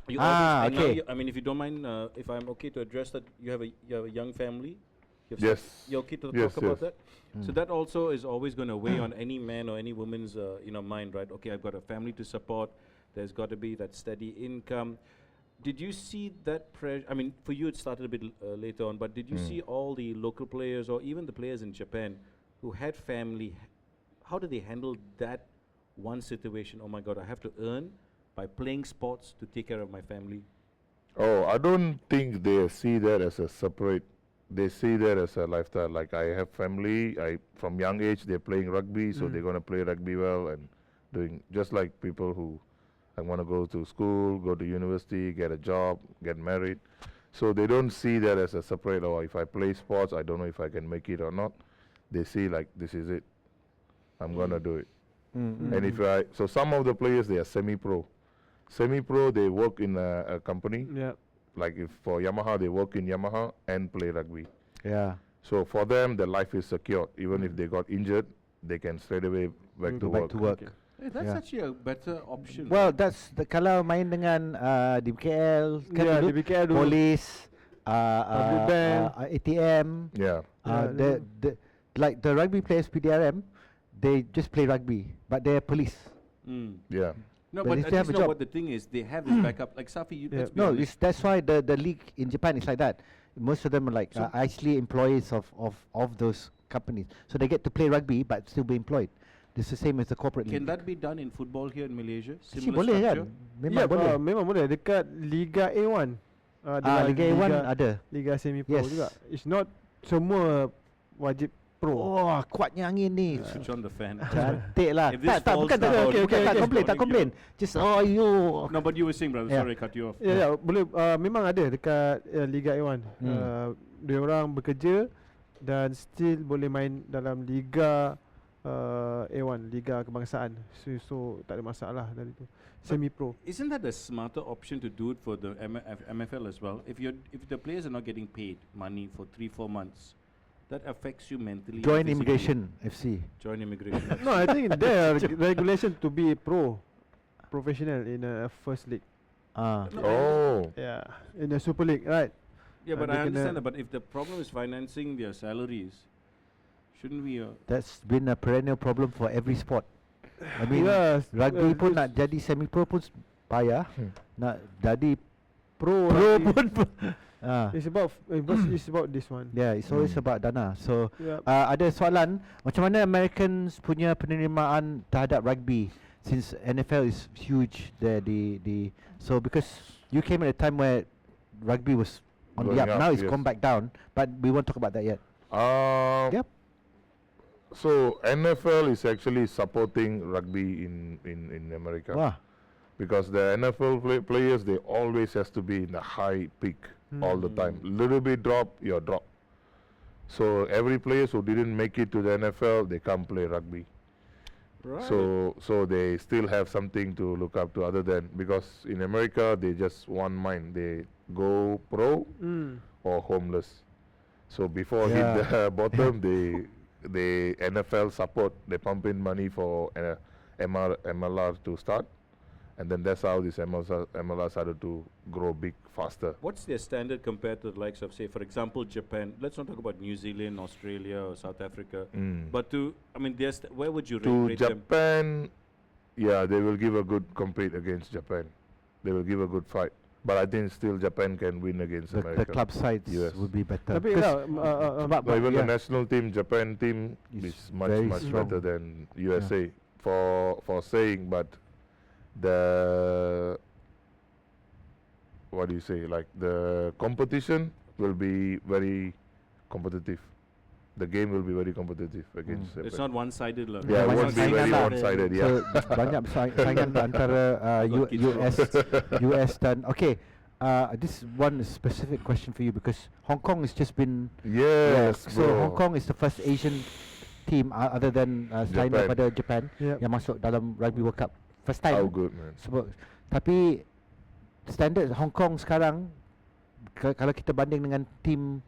You Ah, always- and now okay. I mean, if you don't mind, if I'm okay to address that, you have a young family. You have Yes. You're okay to Yes, talk about yes. that. So that also is always going to weigh on any man or any woman's mind, right? Okay, I've got a family to support. There's got to be that steady income. Did you see that pressure? I mean, for you it started a bit later on, but did you see all the local players or even the players in Japan who had family? How did they handle that one situation? Oh my God, I have to earn by playing sports to take care of my family. Oh, I don't think they see that as a separate. They see that as a lifestyle. Like I have family. From young age they're playing rugby, so they're gonna play rugby well and doing just like people who want to go to school, go to university, get a job, get married. So they don't see that as a separate. Or if I play sports, I don't know if I can make it or not. They see like this is it. I'm gonna do it. And if so some of the players they are semi-pro. Semi-pro they work in a company. Yeah. Like if for Yamaha they work in Yamaha and play rugby. Yeah. So for them their life is secured. Even if they got injured, they can straight away back to Go back work. to work. Okay. Hey, that's Yeah. actually a better option. Well, that's kalau main dengan di BKL kan Yeah, dulu, di BKL dulu. polis, Public bank. ATM, Yeah. Yeah, like the rugby players PDRM, they just play rugby, but they're police. Mm. Yeah. No, But but if at they have least a know job- what the thing is. They have this backup. Like Safi, you, Yeah. let's be No, honest. that's why the league in Japan is like that. Most of them are like So- actually employees of those companies, so they get to play rugby but still be employed. It's the same as the corporate Can league. that be done in football here in Malaysia? Si Similar boleh kan? structure? Memang Ya, boleh. memang boleh dekat Liga A1. dengan Liga A1 ada. Liga semi pro Yes. juga. It's not semua wajib pro. Oh, kuatnya angin ni. Switch on the fan. Cantik lah. If this Tak falls bukan down, tak okay, tak complain, tak complain. Just you. No, but you were saying, brother. Yeah. Sorry, I cut you off. Ya, ya, boleh memang ada dekat Liga A1. Dia orang bekerja dan still boleh main dalam Liga A1, Liga Kebangsaan. So tak ada masalah dari itu. Semi pro. Isn't that a smarter option to do it for the MFL as well? If the players are not getting paid money for 3-4 months, that affects you mentally. and Join physically. Immigration FC. Join immigration. No, I think there are regulation to be professional in a first league. Ah. Oh. Yeah, in the Super League, right? Yeah, but They I can, understand that. But if the problem is financing their salaries, shouldn't we? That's been a perennial problem for every sport. I mean, Yes, rugby pun this nak jadi semi pro pun payah. Nak jadi pro pro rugby. pun It's about it's about this one. yeah, it's always about dana. So Yeah. ada soalan macam mana Americans punya penerimaan terhadap rugby since NFL is huge there so because you came at a time where rugby was on the Going up. up, Now it's yes. gone back down, but we won't talk about that yet. Yep. So NFL is actually supporting rugby in America. Wah. Because the NFL players, they always has to be in a high peak all the time. Little bit drop, you're drop. So every players who didn't make it to the NFL, they come play rugby. Right. So they still have something to look up to other than, because in America they just one mind, they go pro or homeless. So before hit Yeah. the bottom, they NFL support, they pump in money for MLR to start, and then that's how this MLR started to grow big faster. What's their standard compared to the likes of, say, for example, Japan? Let's not talk about New Zealand, Australia, or South Africa. But where would you To rate them? Japan, yeah, they will give a good compete against Japan. They will give a good fight. But I think still Japan can win against The America. club sides Yes. would be better. Tapi 'Cause lah, sebab Even yeah. the national team, Japan team, Is is much very much strong. better than USA for saying, but the what do you say? Like the competition will be very competitive. The game will be very competitive against. It's not one-sided lah. Yeah, it Banyak won't be saingan very lah. one-sided. So Yeah. banyak saingan antara Got kids US dan okay. This one is specific question for you because Hong Kong has just been Yes, so bro. Hong Kong is the first Asian team other than selain Japan. daripada Japan Yep. yang masuk dalam Rugby World Cup first How time. good, man. Sebab tapi standard Hong Kong sekarang kalau kita banding dengan tim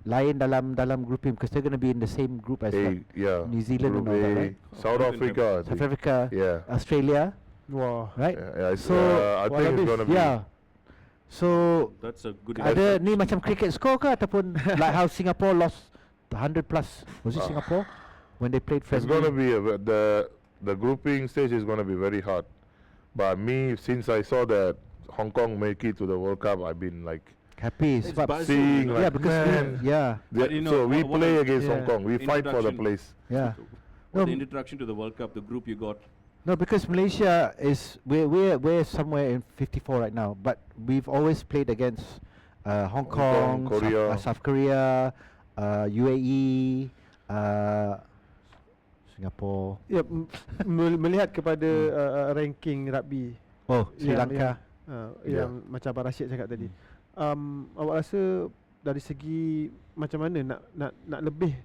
lain dalam grouping because they're going to be in the same group as Hey, yeah. New Zealand and Group all that, A, right? South Africa. I South think. Africa, Yeah. Australia, Wah. right? Yeah, it's, So, I think it's gonna be. Yeah. So That's a good. ada ni macam cricket score ke ataupun like how Singapore lost the 100 plus was it Singapore when they played It's friendly? gonna be the grouping stage is gonna be very hard. But me, since I saw that Hong Kong make it to the World Cup, I've been like Happy It's sebab buzzing. seeing yeah like because man. But you know, So we what play I- against yeah. Hong Kong. We fight for the Introduction. place. yeah The No, introduction to the World Cup, the group you got. no because Malaysia is we're somewhere in 54 right now but we've always played against Hong Kong, Kong, Korea. South Korea, UAE, Singapore, Ya, melihat kepada ranking rugby oh Sri yang- Lanka. yang macam Abang Rashid cakap tadi. Awak rasa dari segi macam mana nak lebih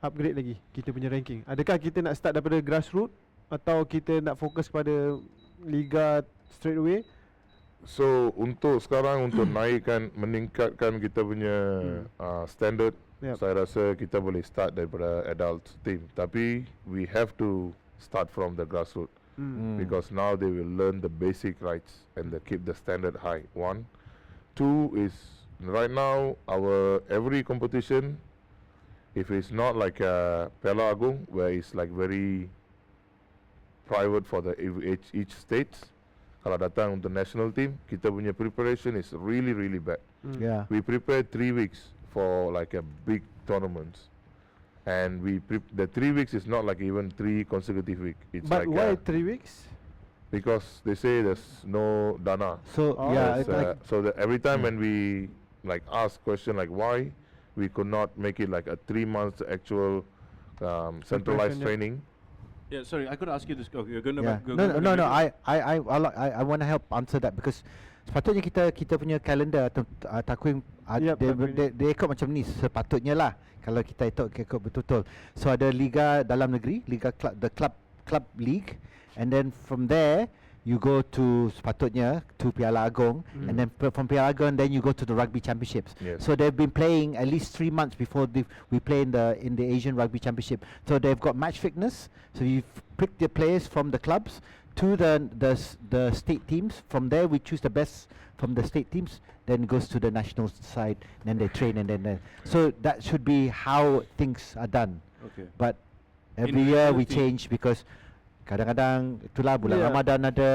upgrade lagi kita punya ranking? Adakah kita nak start daripada grassroots atau kita nak fokus kepada liga straight away? So untuk sekarang untuk meningkatkan kita punya standard, Yep. saya rasa kita boleh start daripada adult team. Tapi we have to start from the grassroots. Because now they will learn the basic rights and they keep the standard high. One, two is right now our every competition, if it's not like a Piala Agung where it's like very private for the each states, kalau datang untuk national team, kita punya preparation is really bad. Yeah. We prepared 3 weeks for like a big tournaments. And the 3 weeks is not like even 3 consecutive weeks. It's But like why 3 weeks? because they say there's no dana. So Oh. yeah, There's, it's like so that every time when we like ask question like why we could not make it like a 3 months actual centralized Preparation, training. Yeah, sorry, I could ask you this. Okay, you're going to. yeah. No. I want to help answer that because sepatutnya kita punya calendar atau takwim Yep, dia ikut macam ni sepatutnya lah kalau kita ikut betul-betul. So ada liga dalam negeri, liga club league, and then from there you go to sepatutnya to Piala Agong, and then from Piala Agong then you go to the rugby championships. Yes. So they've been playing at least 3 months before we play in the Asian Rugby Championship. So they've got match fitness. So you pick the players from the clubs to the state teams. From there we choose the best from the state teams. Then it goes to the national side. Then they train and then so that should be how things are done. Okay. But every year we reality- change because kadang-kadang itulah bulan Yeah. Ramadan ada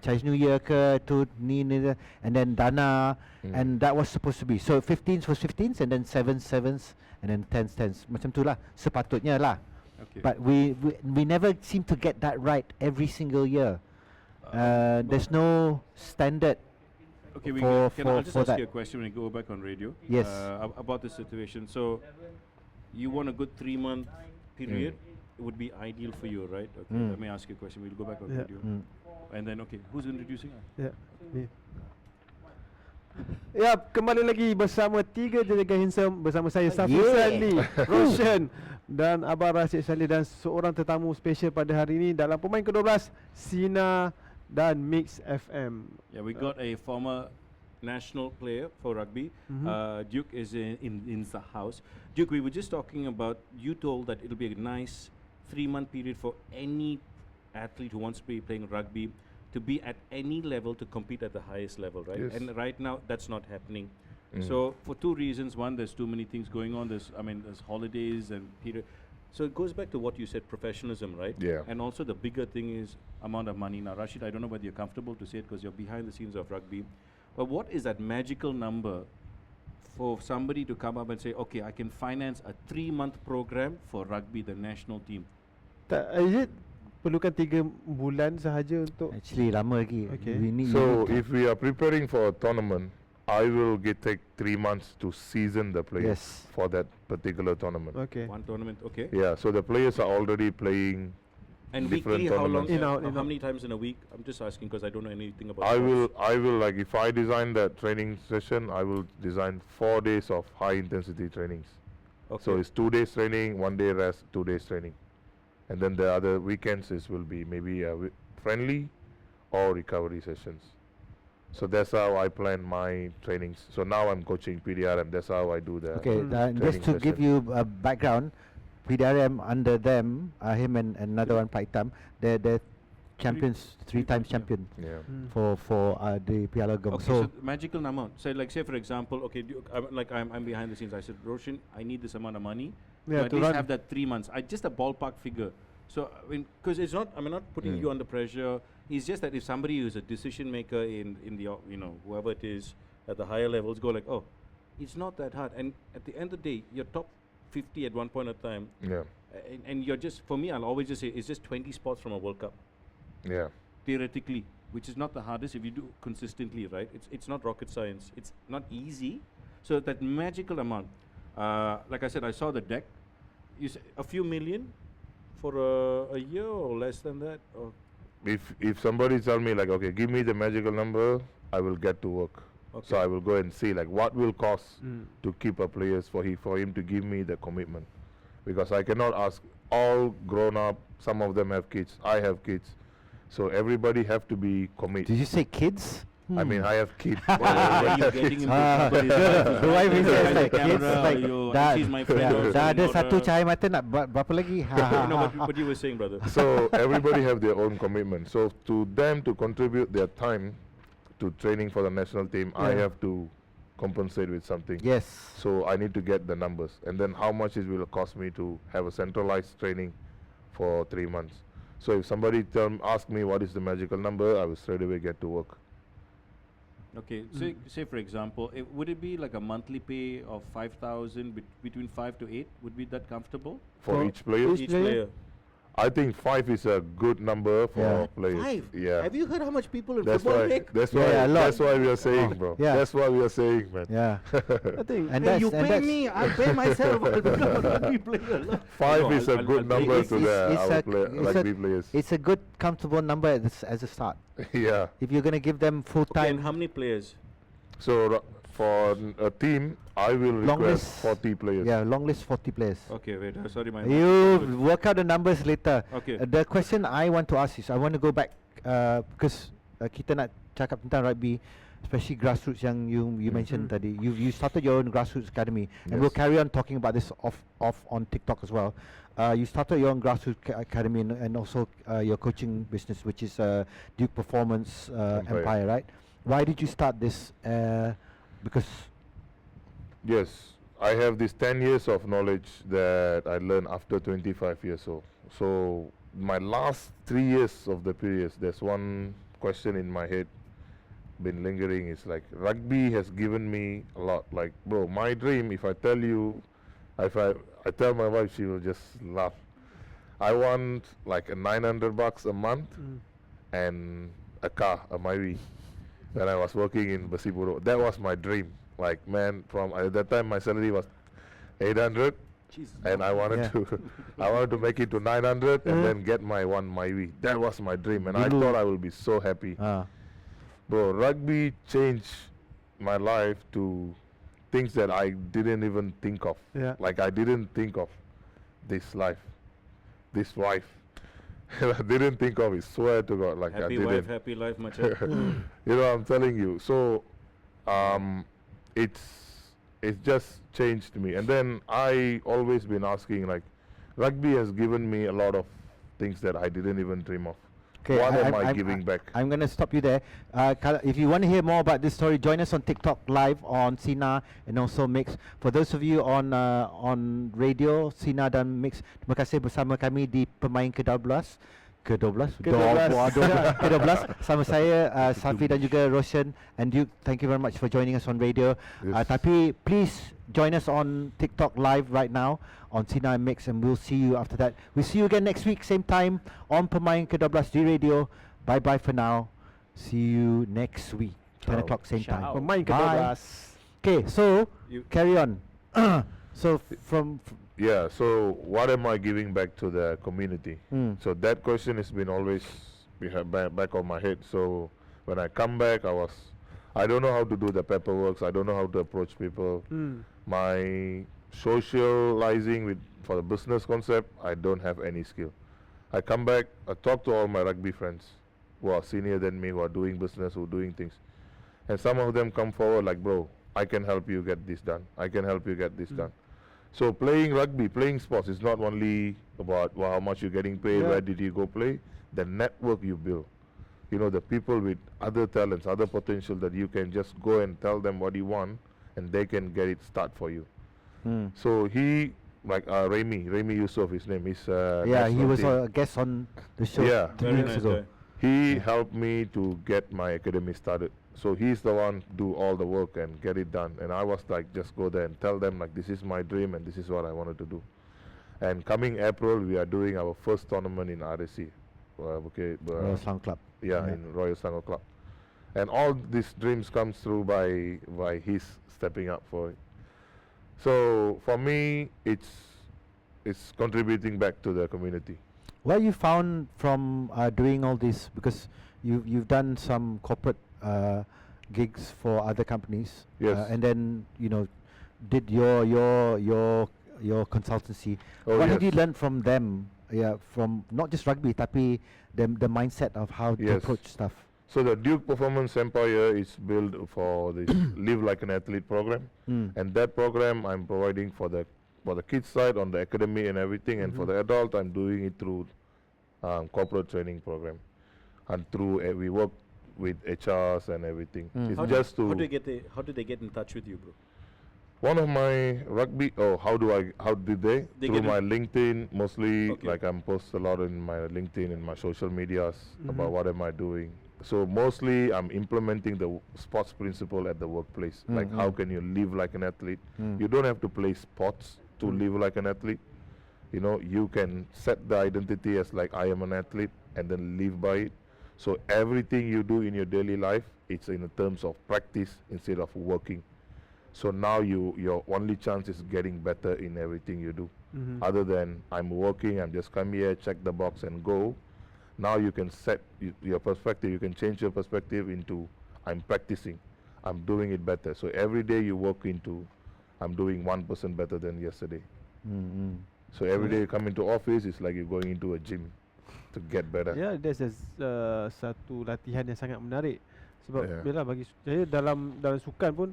Chinese New Year ke tu ni and then dana and that was supposed to be so 15s was 15s and then 7s and then 10s macam tu lah sepatutnya lah. Okay. But we never seem to get that right every single year. There's no standard. Okay, I'll just for ask that. you a question when you go back on radio. Yes. About the situation. So, you want a good 3-month period? It would be ideal for you, right? Okay. Let me ask you a question. We'll go back on Yeah. radio. And then, okay, who's introducing us? Ya, ni. Ya, kembali lagi bersama 3 jejaka handsome bersama saya Safi Yeah. Sali, Roshan dan Abang Rashid Salih dan seorang tetamu special pada hari ini dalam Pemain ke-12 Sina dan Mix FM. Yeah, we got a former national player for rugby. Duke is in the house. Duke, we were just talking about, you told that it'll be a nice 3-month period for any athlete who wants to be playing rugby to be at any level to compete at the highest level, right? Yes. And right now, that's not happening. So for 2 reasons. One, there's too many things going on. There's holidays and period. So it goes back to what you said, professionalism, right? Yeah. And also the bigger thing is amount of money. Now, Rashid, I don't know whether you're comfortable to say it because you're behind the scenes of rugby. But what is that magical number for somebody to come up and say, okay, I can finance a 3-month program for rugby, the national team? Is it perlukan 3 bulan sahaja untuk Actually lama lagi. Okay. We need So you if we are preparing for a tournament, I will take 3 months to season the players Yes. for that particular tournament. Okay. One tournament, okay. Yeah, so the players are already playing. And different weekly, how long? tournaments. In how out. many times in a week? I'm just asking because I don't know anything about. I sports. will like if I design that training session, I will design 4 days of high intensity trainings. Okay. So it's 2 days training, 1 day rest, 2 days training, and then the other weekends will be maybe friendly or recovery sessions. So that's how I plan my trainings. So now I'm coaching PDRM. That's how I do the. Okay, just to training give session. you a background, PDRM under them, him and another one Paitam, they're champions, 3 times yeah. champion Yeah. for the Piala Agong. Okay, So so magical number. So like say for example, okay, I'm behind the scenes. I said, Roshan, I need this amount of money. Yeah, to at to least run. have that 3 months. I just a ballpark figure. So I mean, because it's not, I'm not putting you under pressure. It's just that if somebody who's a decision maker in the whoever it is at the higher levels go like, oh, it's not that hard. And at the end of the day, you're top 50 at one point of time, Yeah. and you're just, for me, I'll always just say it's just 20 spots from a World Cup. Yeah. Theoretically, which is not the hardest if you do consistently, right? It's not rocket science. It's not easy. So that magical amount, like I said, I saw the deck. You say a few million for a year or less than that. Or If somebody tell me like, okay, give me the magical number, I will get to work. So Okay. I will go and see like what will cost Mm. to keep a players for him to give me the commitment, because I cannot ask all grown up. Some of them have kids. I have kids, so everybody have to be did committed. you say kids? I mean, I have kids. why are you getting into somebody's The life? wife is Behind just the like kids, camera, like and she's my friend also, dah ada not satu a- cahaya mata nak buat berapa lagi? Ha, ha, You know ha, what you were saying, brother. So everybody have their own commitment. So to them to contribute their time to training for the national team, I Yeah. have to compensate with something. Yes. So I need to get the numbers, and then how much it will cost me to have a centralized training for 3 months. So if somebody ask me what is the magical number, I will straight away get to work. Okay, say for example, would it be like a monthly pay of 5,000 between 5 to 8? Would be that comfortable? For each player, each player? I think 5 is a good number for Yeah. players. 5? Yeah. Have you heard how much people in That's football why. make? That's Yeah, why. a lot. That's why we are saying, Oh, bro. yeah. That's why we are saying, man. Yeah. I think And Hey, you that's pay me, I pay myself. I'll become a rugby player. lah. 5 No, is a I'll good take number it. to the it's our a- rugby players. It's a good comfortable number as a start. Yeah. If you're gonna give them full Okay, and time, how many players? So for a team, I will Long request list. 40 players. yeah, long list 40 players. Okay, wait, sorry, my You work out the numbers later. Okay. The question I want to ask is, I want to go back because kita nak cakap tentang rugby, especially grassroots yang you mentioned tadi. You started your own grassroots academy, and we'll Yes. carry on talking about this off on TikTok as well. You started your own grassroots academy and also your coaching business, which is Duke Performance Empire, right? Why did you start this? Because Yes, I have this 10 years of knowledge that I learned after 25 years old. So my last 3 years of the periods, there's one question in my head been lingering, is like rugby has given me a lot. Like, bro, my dream, if I tell you, if I tell my wife, she will just laugh. I want like a $900 a month and a car, a Myvi, when I was working in Basipuro. That was my dream. Like, man, from at that time my salary was 800, Jesus. and I wanted Yeah. I wanted to make it to 900 and then get my one Myvi. That was my dream, and I Dulu. thought I will be so happy. Bro, rugby changed my life to things that I didn't even think of. Yeah. Like, I didn't think of this life, this wife. I didn't think of it. Swear to God, like Happy I didn't. wife, happy life, macha. You know, I'm telling you. So, it's just changed me. And then I always been asking, like, rugby has given me a lot of things that I didn't even dream of. okay, What am I I'm- giving back? I'm going to stop you there. If you want to hear more about this story, join us on TikTok live on Sina and also Mix. For those of you on radio, Sina dan Mix, terima kasih bersama kami di Pemain Ke-12. Ke-12 Ke-12. Ke-12 sama saya Safi dan juga Roshan and Duke. Thank you very much for joining us on radio. Yes. Tapi please join us on TikTok live right now on Sina Mix, and we'll see you after that. We'll see you again next week same time on Pemain Ke-12 di radio. Bye bye for now. See you next week 10 o'clock same time. Ciao. Pemain Bye. ke-12. Okay, so You- carry on. So from Yeah, so what am I giving back to the community? So that question has been always back of my head. So when I come back, I don't know how to do the paperwork. I don't know how to approach people. My socializing for the business concept, I don't have any skill. I come back, I talk to all my rugby friends who are senior than me, who are doing business, who are doing things. And some of them come forward like, bro, I can help you get this done. I can help you get this done. So playing rugby, playing sports is not only about how much you're getting paid, where did you go play, the network you build. You know, the people with other talents, other potential that you can just go and tell them what you want and they can get it start for you. So he, like Remy Yusof, his name is yeah, he national was team. a guest on the show Yeah. 2 Very weeks nice ago. guy. He helped me to get my academy started. So he's the one do all the work and get it done. And I was like, just go there and tell them like, this is my dream and this is what I wanted to do. And coming April, we are doing our first tournament in RSC. Royal Sound Club. Yeah, in Royal Sangha Club. And all these dreams comes through by his stepping up for it. So for me, it's contributing back to the community. What you found from doing all this, because you've done some corporate gigs for other companies, Yes. and then did your consultancy. Oh, What have you yes. learned from them? Yeah, from not just rugby, tapi the mindset of how to Yes. approach stuff. So the Duke Performance Empire is built for this Live Like an Athlete program, and that program I'm providing for the kids side on the academy and everything, and for the adult I'm doing it through corporate training program, and through we work with HRs and everything. It's How just how to do they get in touch with you, bro? one of my rugby. Oh, how did they? They Through get my LinkedIn mostly. Okay. Like I'm post a lot in my LinkedIn and my social medias about what am I doing. So mostly I'm implementing the sports principle at the workplace. Like how can you live like an athlete? You don't have to play sports to live like an athlete. You know, you can set the identity as like I am an athlete and then live by it. So everything you do in your daily life, it's in terms of practice instead of working. So now your only chance is getting better in everything you do. Other than I'm working, I'm just come here, check the box and go. Now you can set your perspective, you can change your perspective into I'm practicing, I'm doing it better. So every day you walk into I'm doing 1% better than yesterday. So every day you come into office, it's like you're going into a gym to get better. Ya, that's satu latihan yang sangat menarik. Sebab Yeah. yalah bagi saya dalam sukan pun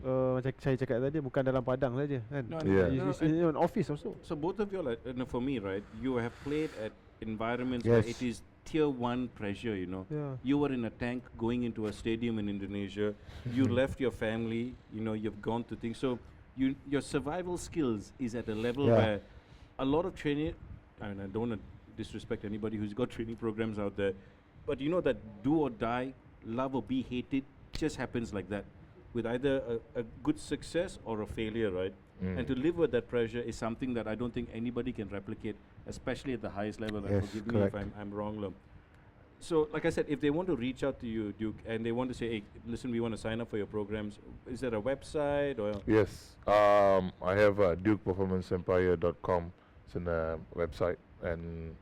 macam saya cakap tadi bukan dalam padang saja kan. No, Yeah. no, It's in an office also. So both of you are, for me, right? You have played at environments Yes. where it is tier 1 pressure. You know, Yeah. you were in a tank going into a stadium in Indonesia. You left your family. You know, you've gone to things. So your survival skills is at a level Yeah. where a lot of training. I mean, I don't want to disrespect anybody who's got training programs out there, but you know that do or die, love or be hated, just happens like that, with either a good success or a failure, right? And to live with that pressure is something that I don't think anybody can replicate, especially at the highest level. And Yes, forgive me if correct. I'm wrong, Lom. So, like I said, if they want to reach out to you, Duke, and they want to say, hey, listen, we want to sign up for your programs, is there a website or? Yes, I have DukePerformanceEmpire.com. It's in the website, and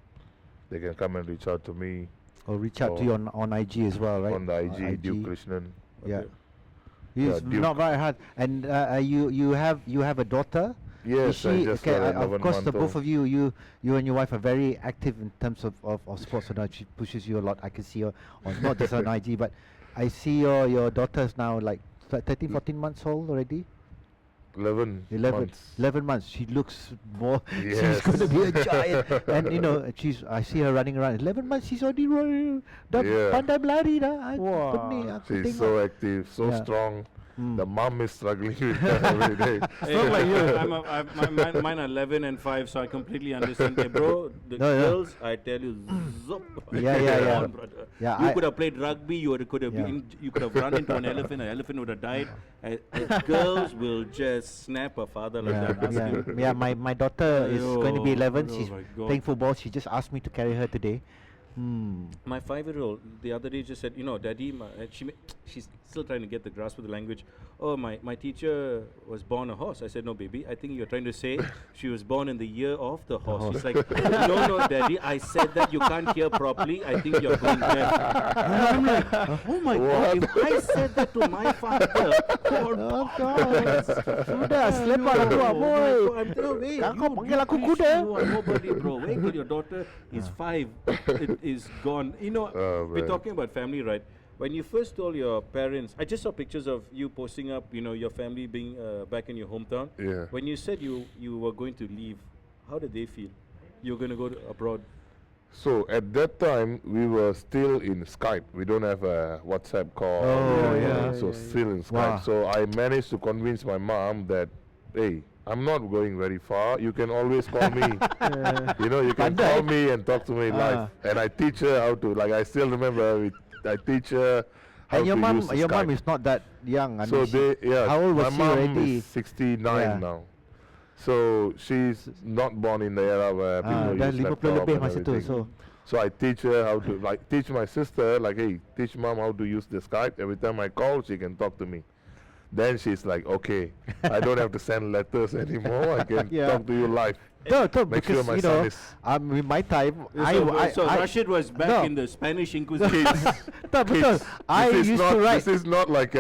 they can come and reach out to me Or reach out to you on IG as well, right? on the IG, Duke Krishnan. Yeah. Okay. It's Duke. not very hard. And you have a daughter. Is Yes, I she just okay? got an Of course, the 11-month-old. both of you and your wife are very active in terms of sports. So now she pushes you a lot. I can see her on not just on IG, but I see your daughter's now like 13, 14 months old already. 11 months. 11 months. She looks more. She's Yes. going to be a giant. And I see her running around. 11 months. She's already running. Dah Yeah. pandai berlari dah. Wah. Aku She's tengok. so active, so Yeah. strong. the mom is struggling with that every day. Hey, like you. Mine are 11 and 5, so I completely understand. Hey, bro, the girls, I tell you, zup. Yeah. On, brother. Yeah, You I- could have played rugby. You could have you could have run into an elephant would have died. Girls will just snap a father like that. Ask him. Yeah. My daughter is going to be 11. Oh She's my God. playing football. She just asked me to carry her today. My 5-year-old the other day just said, Daddy, she's still trying to get the grasp of the language. Oh, my teacher was born a horse. I said, no, baby, I think you're trying to say she was born in the year of the horse. She's like, no, Daddy, I said that you can't hear properly. I think you're going deaf. And I'm like, oh my God, if I said that to my father, Oh God. Sudah, selepas aku boy. I'm telling you, Kau you panggil aku Krish, kuda. you are nobody, bro. Wait till your daughter is 5. It is gone. We're man. talking about family, right? When you first told your parents, I just saw pictures of you posting up, your family being back in your hometown. Yeah. When you said you were going to leave, how did they feel? You were going to go abroad. So at that time we were still in Skype. We don't have a WhatsApp call. Oh, yeah. So still in Wow. Skype. So I managed to convince my mom that, hey, I'm not going very far. You can always call me. You can call me and talk to me live. And I teach her how to. Like I still remember, I teach her how And your to mom, use the your mom Skype. is not that young. I So mean, how old was my she mom already? is 69 Yeah. now. So she's not born in the era where people dah use 50 laptop lebih and masa tu. everything. So So I teach her how to teach my sister hey, teach mom how to use the Skype. Every time I call, she can talk to me. Then she's like, okay, I don't have to send letters anymore. I can talk to you live. no, Make because sure my son is. in my time, So Rashid was back in the Spanish Inquisition. no, because I This is used not, to write. This is not like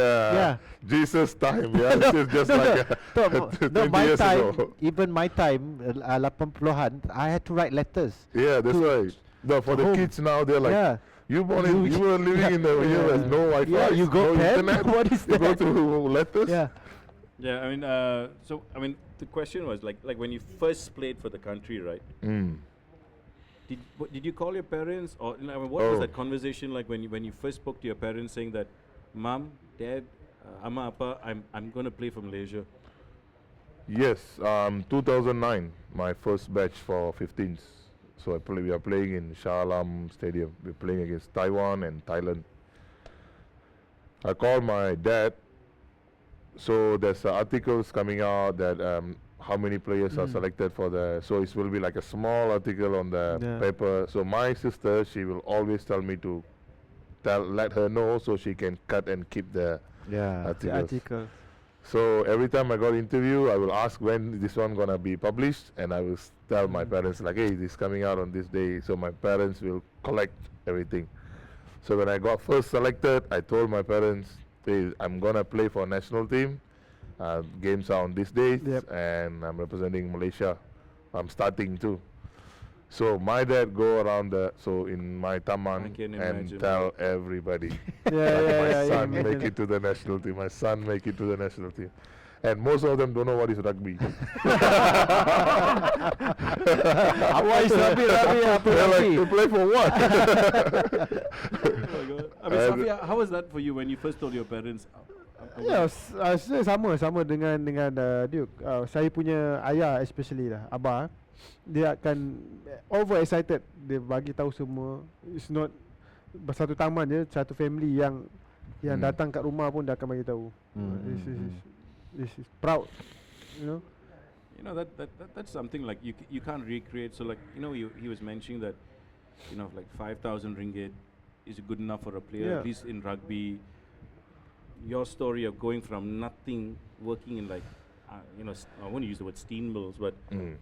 Jesus time. Yeah, this is just like no, 20 my years time, ago. even my time, 80-an, I had to write letters. Yeah, that's right. No, for the home. kids now, they're like, Yeah. you were living in the year there's no Wi-Fi, Yeah, you go no pen? internet. What is you go that? to letters. Yeah. Yeah, I mean, the question was like when you first played for the country, right? Did you call your parents, or what was Oh. that conversation like when you first spoke to your parents, saying that, Mom, Dad, Amma, Appa, I'm going to play for Malaysia? Yes, 2009, my first batch for 15s. So we are playing in Shah Alam Stadium. We're playing against Taiwan and Thailand. I called my dad. So there's articles coming out that how many players are selected for the. So it will be like a small article on the paper. So my sister, she will always tell me to let her know so she can cut and keep the articles. So every time I got interview, I will ask when this one gonna be published, and I will tell my parents like, hey, this coming out on this day. So my parents will collect everything. So when I got first selected, I told my parents, hey, I'm gonna play for national team. Games are on this day, and I'm representing Malaysia. I'm starting too. So my dad go around in my I taman can and imagine. tell everybody. My son make it to the national team. My son make it to the national team. And most of them don't know what is rugby. What is rugby? They're like, to play for what? Oh my God. I mean, Safia, how was that for you when you first told your parents? Ya, saya sama dengan Duke. Saya punya ayah especially lah, abah. Dia akan over excited. Dia bagi tahu semua. It's not satu taman je, satu family yang datang kat rumah pun dia akan bagi tahu. This is proud, you know. You know that's something like you can't recreate. So like he was mentioning that like 5,000 ringgit is good enough for a player, at least in rugby. Your story of going from nothing, working in like I won't use the word steam mills, but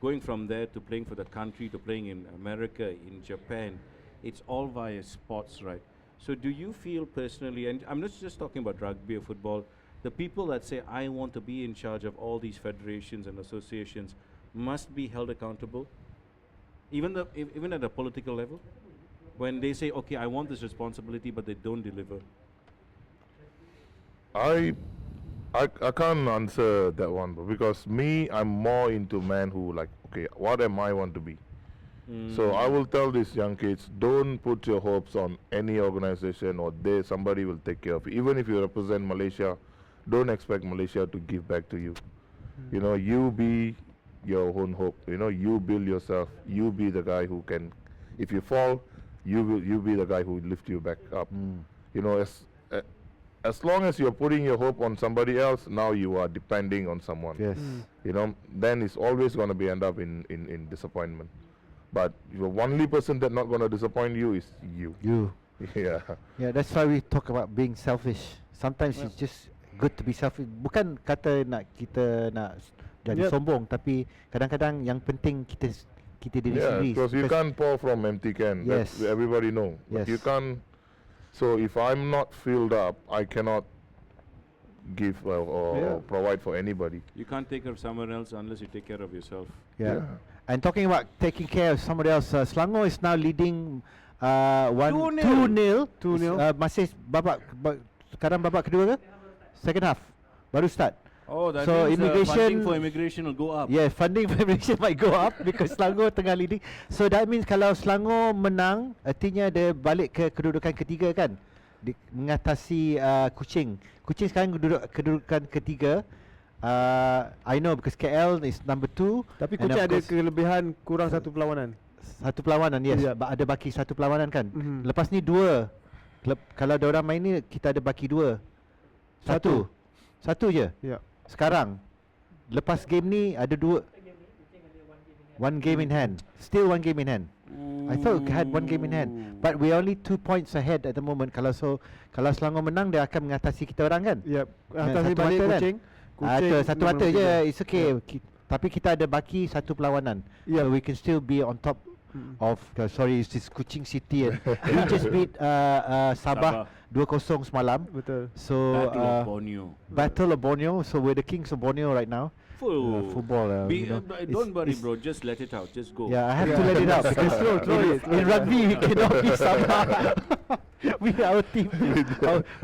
going from there to playing for the country, to playing in America, in Japan, it's all via sports, right? So do you feel personally, and I'm not just talking about rugby or football, the people that say, I want to be in charge of all these federations and associations must be held accountable, even at a political level, when they say, okay, I want this responsibility, but they don't deliver? I can't answer that one, bro, because I'm more into man who like, okay, what am I want to be? So I will tell these young kids, don't put your hopes on any organization or somebody will take care of you. Even if you represent Malaysia, don't expect Malaysia to give back to you. You know, you be your own hope. You know, you build yourself. You be the guy who can, if you fall, you be the guy who will lift you back up. You know, as long as you're putting your hope on somebody else, now you are depending on someone. Yes. You know, then it's always going to be end up in disappointment. But the only person that not going to disappoint you is you. You. Yeah. Yeah, that's why we talk about being selfish. Sometimes it's just good to be selfish. Bukan kata kita nak jadi sombong, tapi kadang-kadang yang penting kita diri sendiri. Because you can't pour from empty can. Yes. That everybody know. Yes. But you can't. So if I'm not filled up, I cannot give or provide for anybody. You can't take care of someone else unless you take care of yourself. Yeah. And talking about taking care of somebody else, Selangor is now leading 2-0. Masih sekarang babak kedua ke? Second half. Baru start. Oh, that So means immigration- funding for immigration will go up. Yeah, funding for immigration might go up because Selangor tengah leading. So that means kalau Selangor menang, artinya dia balik ke kedudukan ketiga kan? Mengatasi Kuching. Kuching sekarang kedudukan ketiga. I know because KL is number 2. Tapi and Kuching of ada course kelebihan kurang satu perlawanan. satu perlawanan, yes. Ya. Ada baki satu perlawanan kan. Mhm. Lepas ni 2. Kalau diorang main ni kita ada baki 2. Satu je. Ya. Sekarang lepas game ni ada 2. One game in hand. Still one game in hand. I thought we had one game in hand, but we only 2 points ahead at the moment. Kalau Selangor menang, dia akan mengatasi kita orang kan. Ya. Yang Atasi satu balik mata kan? Kuching. Ada satu mata je, 53. it's okay. Tapi kita ada baki satu perlawanan. Yeah. So we can still be on top of sorry, it's this Kuching City and we just beat Sabah 2-0 semalam. Betul. So Battle of Borneo. Battle of Borneo. So we're the kings of Borneo right now. Football. Don't worry, bro. Just let it out. Just go. Yeah, I have to let it out because in rugby we cannot be Sabah. We our team.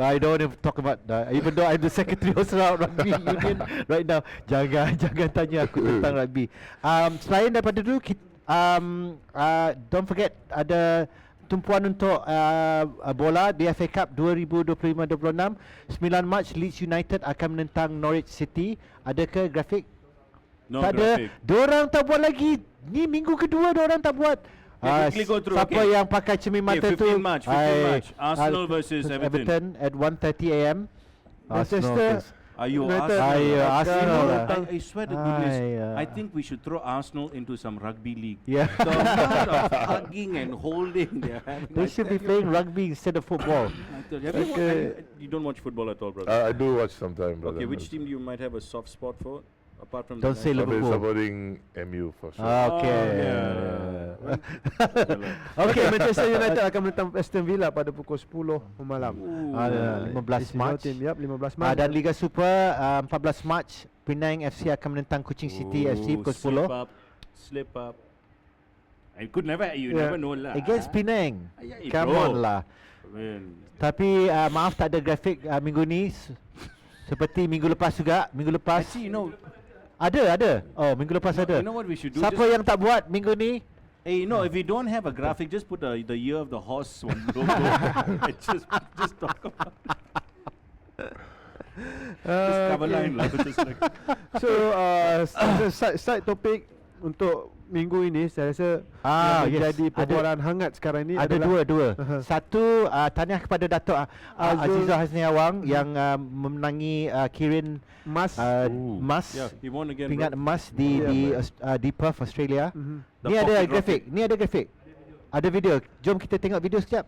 I don't want to talk about even though I'm the secretary of Sarawak Rugby Union right now. Jangan tanya aku tentang rugby. Selain daripada itu, don't forget ada tumpuan untuk bola di FA Cup 2025-26. 9 Mac Leeds United akan menentang Norwich City. Ada ke grafik? No Tak ada. graphic. Diorang tak buat lagi. Ni minggu kedua diorang tak buat. quickly go through, Siapa okay. yang pakai cermin mata tu? 15 March. Arsenal versus Everton. Everton at 1:30 AM. Manchester Are you United Arsenal? Arsenal. I swear to goodness, Ay, I think we should throw Arsenal into some rugby league. Yeah. The amount of hugging and holding they're having. They should be playing rugby instead of football. You don't watch football at all, brother? I do watch sometime, brother. Okay, which team do you might have a soft spot for? Apart from Don't the say national- I've been Liverpool. supporting MU for sure. Okay. Okay, Manchester United akan menentang Aston Villa pada pukul 10 malam. 15 Mac. Yap, 15 Mac. Dan Liga Super 14 Mac Penang FC akan menentang Kuching City FC pukul 10 Slip up. I could never, you Yeah. never know lah. against Penang. Ay, Come bro. on lah. Man. Tapi maaf tak ada grafik minggu ni seperti minggu lepas juga. Minggu lepas Actually, you know, ada. Oh, minggu lepas ada. you know what we should do? Siapa yang tak buat minggu ni? Hey, if we don't have a graphic, just put the year of the horse one logo. And just talk about just cover line lah. Just like So side topik untuk minggu ini saya rasa yang menjadi yes. perbualan hangat sekarang ini Ada adalah dua. Satu tahniah kepada Datuk Azizah Hasniawang yang memenangi Kirin Mas. emas, yeah, he won again. pingat Bro. emas di Perth, Australia. The Ni ada pocket grafik, ni ada grafik. Ada video. Jom kita tengok video sekejap.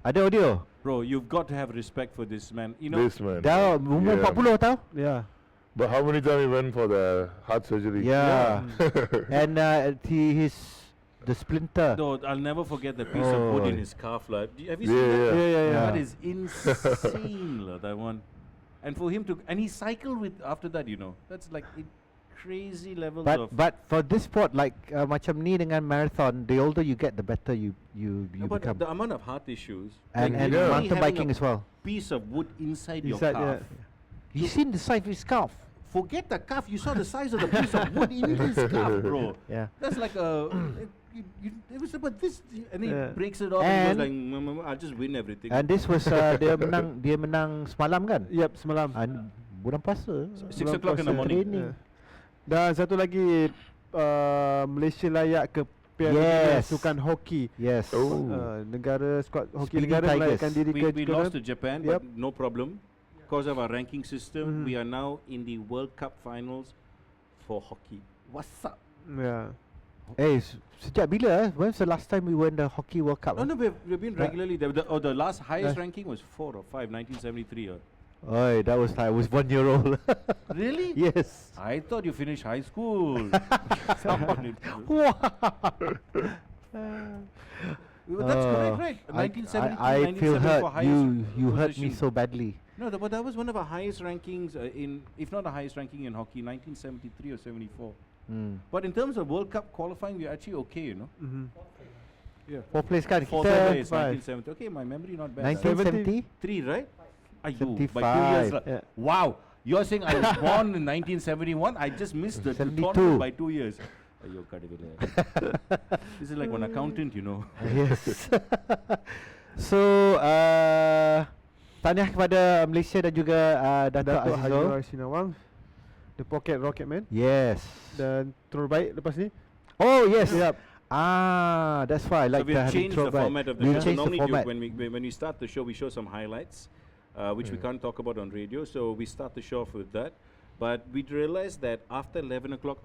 Ada audio. Bro, you've got to have respect for this man. You know, This man. Dah umur Yeah. 40 tau. Ya. But how many times he went for the heart surgery? Yeah. And he's the splinter. no, I'll never forget the piece of wood in Oh. his calf. Have you Yeah, seen that? yeah. That is insane, that one. And for him to, and he cycled with after that, that's like crazy levels of. But for this sport like macam ni dengan marathon, the older you get, the better you No, but become. the amount of heart issues. And like yeah. literally mountain having biking a as well. Piece of wood inside your Inside, calf. You seen the size of his calf? Forget the calf. You saw the size of the piece of wood in his calf, bro. Yeah. That's like it was about this, and he Yeah. breaks it off and he And- goes like, I'll just win everything. And this was dia menang semalam kan? Yep, semalam. Bulan puasa. 6 o'clock in the puasa. morning. Training. Dan satu lagi Malaysia layak ke Piala Dunia Yes. Sukan Hoki. Yes. Oh. Negara skuad hoki Speedy negara Tigers. melayakkan diri We, ke we lost to Japan, Yep. but no problem. Because of our ranking system, we are now in the World Cup finals for hockey. What's up? Yeah. Sejak bila? When's the last time we won the Hockey World Cup? No, we've been Right. regularly there. The last highest ranking was 4 or 5, 1973. Oh, that was I was 1 year old. Really? Yes. I thought you finished high school. That's correct, right? 1973, I feel 1970 hurt. for highest You hurt me position. so badly. No, but that was one of our highest rankings if not the highest ranking in hockey, 1973 or 74. But in terms of World Cup qualifying, we're actually okay, you know. Yeah. 4 place kan Fourth kita place, 1970. Okay, my memory not bad. 1970. 3, right? Ayu, 75. by 2 years. Yeah. Wow, you're saying I was born in 1971? I just missed the 72. tournament by 2 years. Ayo, kadevile. This is like one accountant, you know. Yes. So tahniah kepada Malaysia dan juga Dato' Datuk Azizul. Haji Sinawang, The Pocket Rocket Man, Yes. dan terbaik lepas ni. Oh yes. Yep. That's why I So like we've the changed the format of the We've show. So changed the normally, format. when we start the show, we show some highlights, which we can't talk about on radio. So we start the show off with that. But we realized that after 11 o'clock,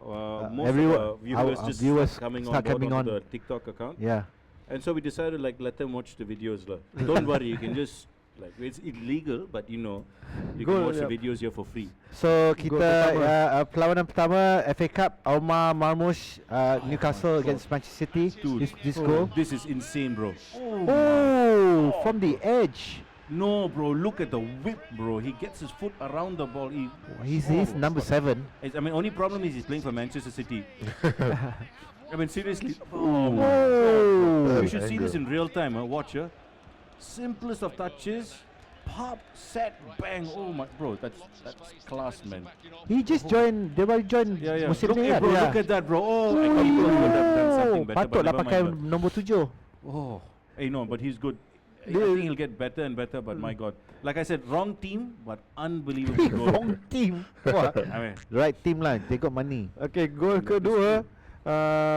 most of our viewers our just viewers start coming start on board coming onto on. the TikTok account. Yeah. And so we decided like let them watch the videos. Don't worry, you can just like it's illegal, but you know you Go, can watch the yep. videos here for free. So kita pertama. perlawanan pertama FA Cup Omar Marmush Newcastle against Manchester City. Dude, This goal. This is insane, bro. Oh, from the edge. No, bro, look at the whip, bro. He gets his foot around the ball. He's number 7. I mean, only problem is he's playing for Manchester City. I mean, seriously. Oh. You should see this in real time. Watch, simplest of touches. Pop, set, bang. Oh my, bro, that's class, man. He just joined. Dia baru join musim Look, ni kan. bro, look at that, bro. Oh, I think he could have done something better. but Patutlah never pakai mind, nombor 7. Oh, hey, no, but he's good. I think he'll get better and better, but my God. Like I said, wrong team, but unbelievable goal. Wrong team. Wah. I mean, Right team lah. They got money. Okay, gol kedua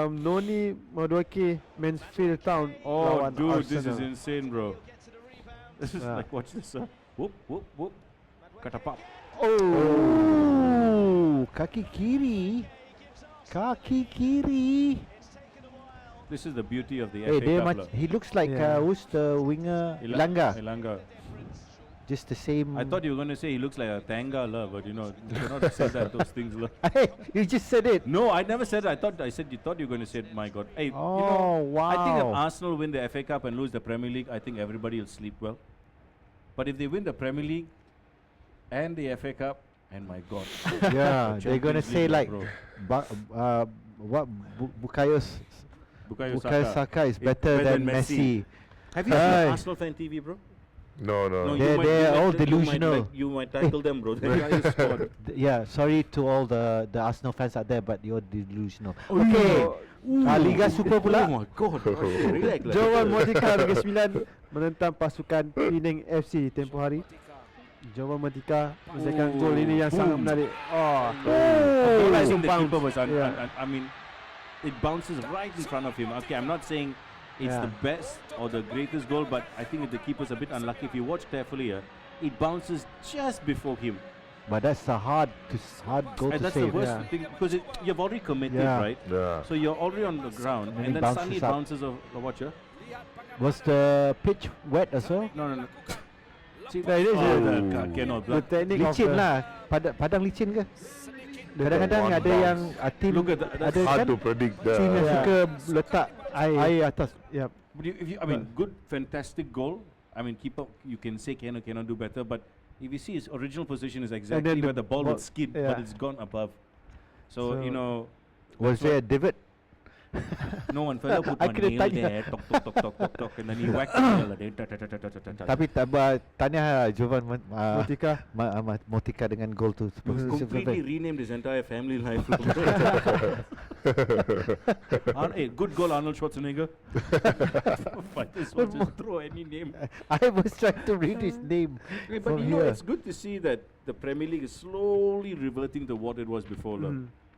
Noni Madueke Mansfield Town oh, lawan dude, this is Arsenal. insane, bro. This is Yeah. like, watch this, whoop, whoop, whoop. Katapap. Oh, kaki kiri. Kaki kiri. This is the beauty of the Hey, FA Cup. lah. he looks like Yeah. who's the winger? Ilanga. Ilanga. Just the same. I thought you were going to say he looks like a tanga, lah, but you know, you cannot say that, those things. lah. Hey, you just said it. No, I never said that. I said you thought you were going to say it, my God. Hey, you Oh, know, I think if wow. Arsenal win the FA Cup and lose the Premier League, I think everybody will sleep well. But if they win the Premier League and the FA Cup, and my God. Yeah, they're gonna Champions say League, like, bro. Bukayo Bukayo Saka is Is better than Messi. Have you seen Aye. Arsenal fan TV, bro? No, no. you might- They're you all might- you might delusional. You might tackle them, bro. The guy is scored. Yeah, sorry to all the Arsenal fans out there, but you're delusional. Oh, Okay, Liga Super Oh pula. my God. Relax lah. Jovan Motika Negeri Sembilan menentang pasukan Penang FC tempoh hari. Jovan Motika menyelesaikan gol ini yang sangat menarik. I Bola think the sumpang. keeper was Yeah. I mean, it bounces right in front of him. Okay, I'm not saying it's Yeah. the best or the greatest goal, but I think the keeper's a bit unlucky. If you watch carefully, it bounces just before him. But that's a hard goal And to that's the save. worst Yeah. thing because you've already committed, Yeah. right? Yeah. So you're already on the ground, And and it then suddenly it bounces bounces off the watcher. Was the pitch wet as well? No. See, Nah, ini je. cannot. The technique of Licin the- lah. Padang licin ke? Kadang-kadang one ada bounce. yang team Look at that, that's ada Hard kan to predict team yang Yeah. suka letak air atas. Yep. But I mean, good, fantastic goal. I mean, keeper, you can say cannot do better, but if you see his original position is exactly the where the ball would ball- skid, yeah. but it's gone above. So, you know, Was that's there a divot? No one fella put I one kena nail tanya. there, tok tok tok tok tok tok, and then he whacked the nail there. Tapi tanya Jovan Motika. Motika dengan gol tu. Completely renamed his entire family life. Hey, good goal, Arnold Schwarzenegger. Fighters will just throw any name. I was trying to read his name. But from you know, here. it's good to see that the Premier League is slowly reverting to what it was before.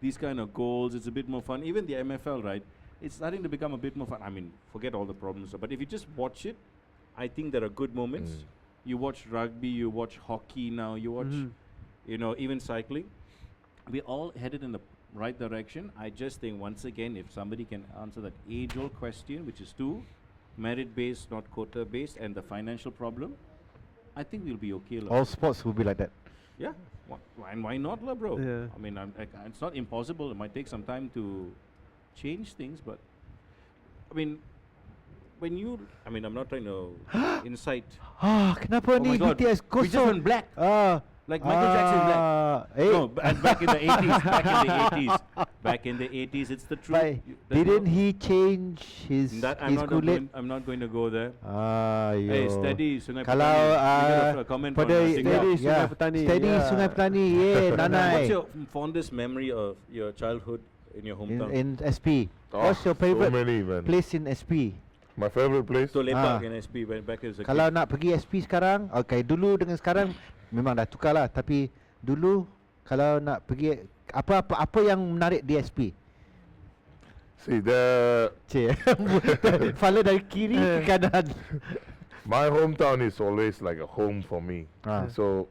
These kind of goals, it's a bit more fun. Even the MFL, right? It's starting to become a bit more fun. I mean, forget all the problems. But if you just watch it, I think there are good moments. You watch rugby, you watch hockey now, you watch, you know, even cycling. We're all headed in the right direction. I just think, once again, if somebody can answer that age-old question, which is 2, merit-based, not quota-based, and the financial problem, I think we'll be okay. All sports will be like that. Yeah, why not, lah, bro? Yeah. I mean, it's not impossible. It might take some time to change things, but I mean, when you, I mean, I'm not trying to incite. Kenapa Oh my ni God, BTS we just kosong? went black. Like Michael Jackson black. No, and back in the 80s, back in the 80s, it's the truth. Didn't he change his That his kulit? I'm not going to go there. Yo. Hey, steady, Sungai Kalau Petani. We got a comment pada on Singapore. Steady, yeah, Sungai Petani, Steady yeah. Sungai Petani. Yeah, Nanai. What's your fondest memory of your childhood in your hometown? in SP? Oh, What's your so favorite many, man. place in SP? My favorite place? So lepak Ah. in SP when back as a Kalau kid. nak pergi SP sekarang, okay, dulu dengan sekarang memang dah tukar lah. Tapi dulu kalau nak pergi apa yang menarik di SP? See, the Fala dari kiri ke kanan. my hometown is always like a home for me. Ah. So,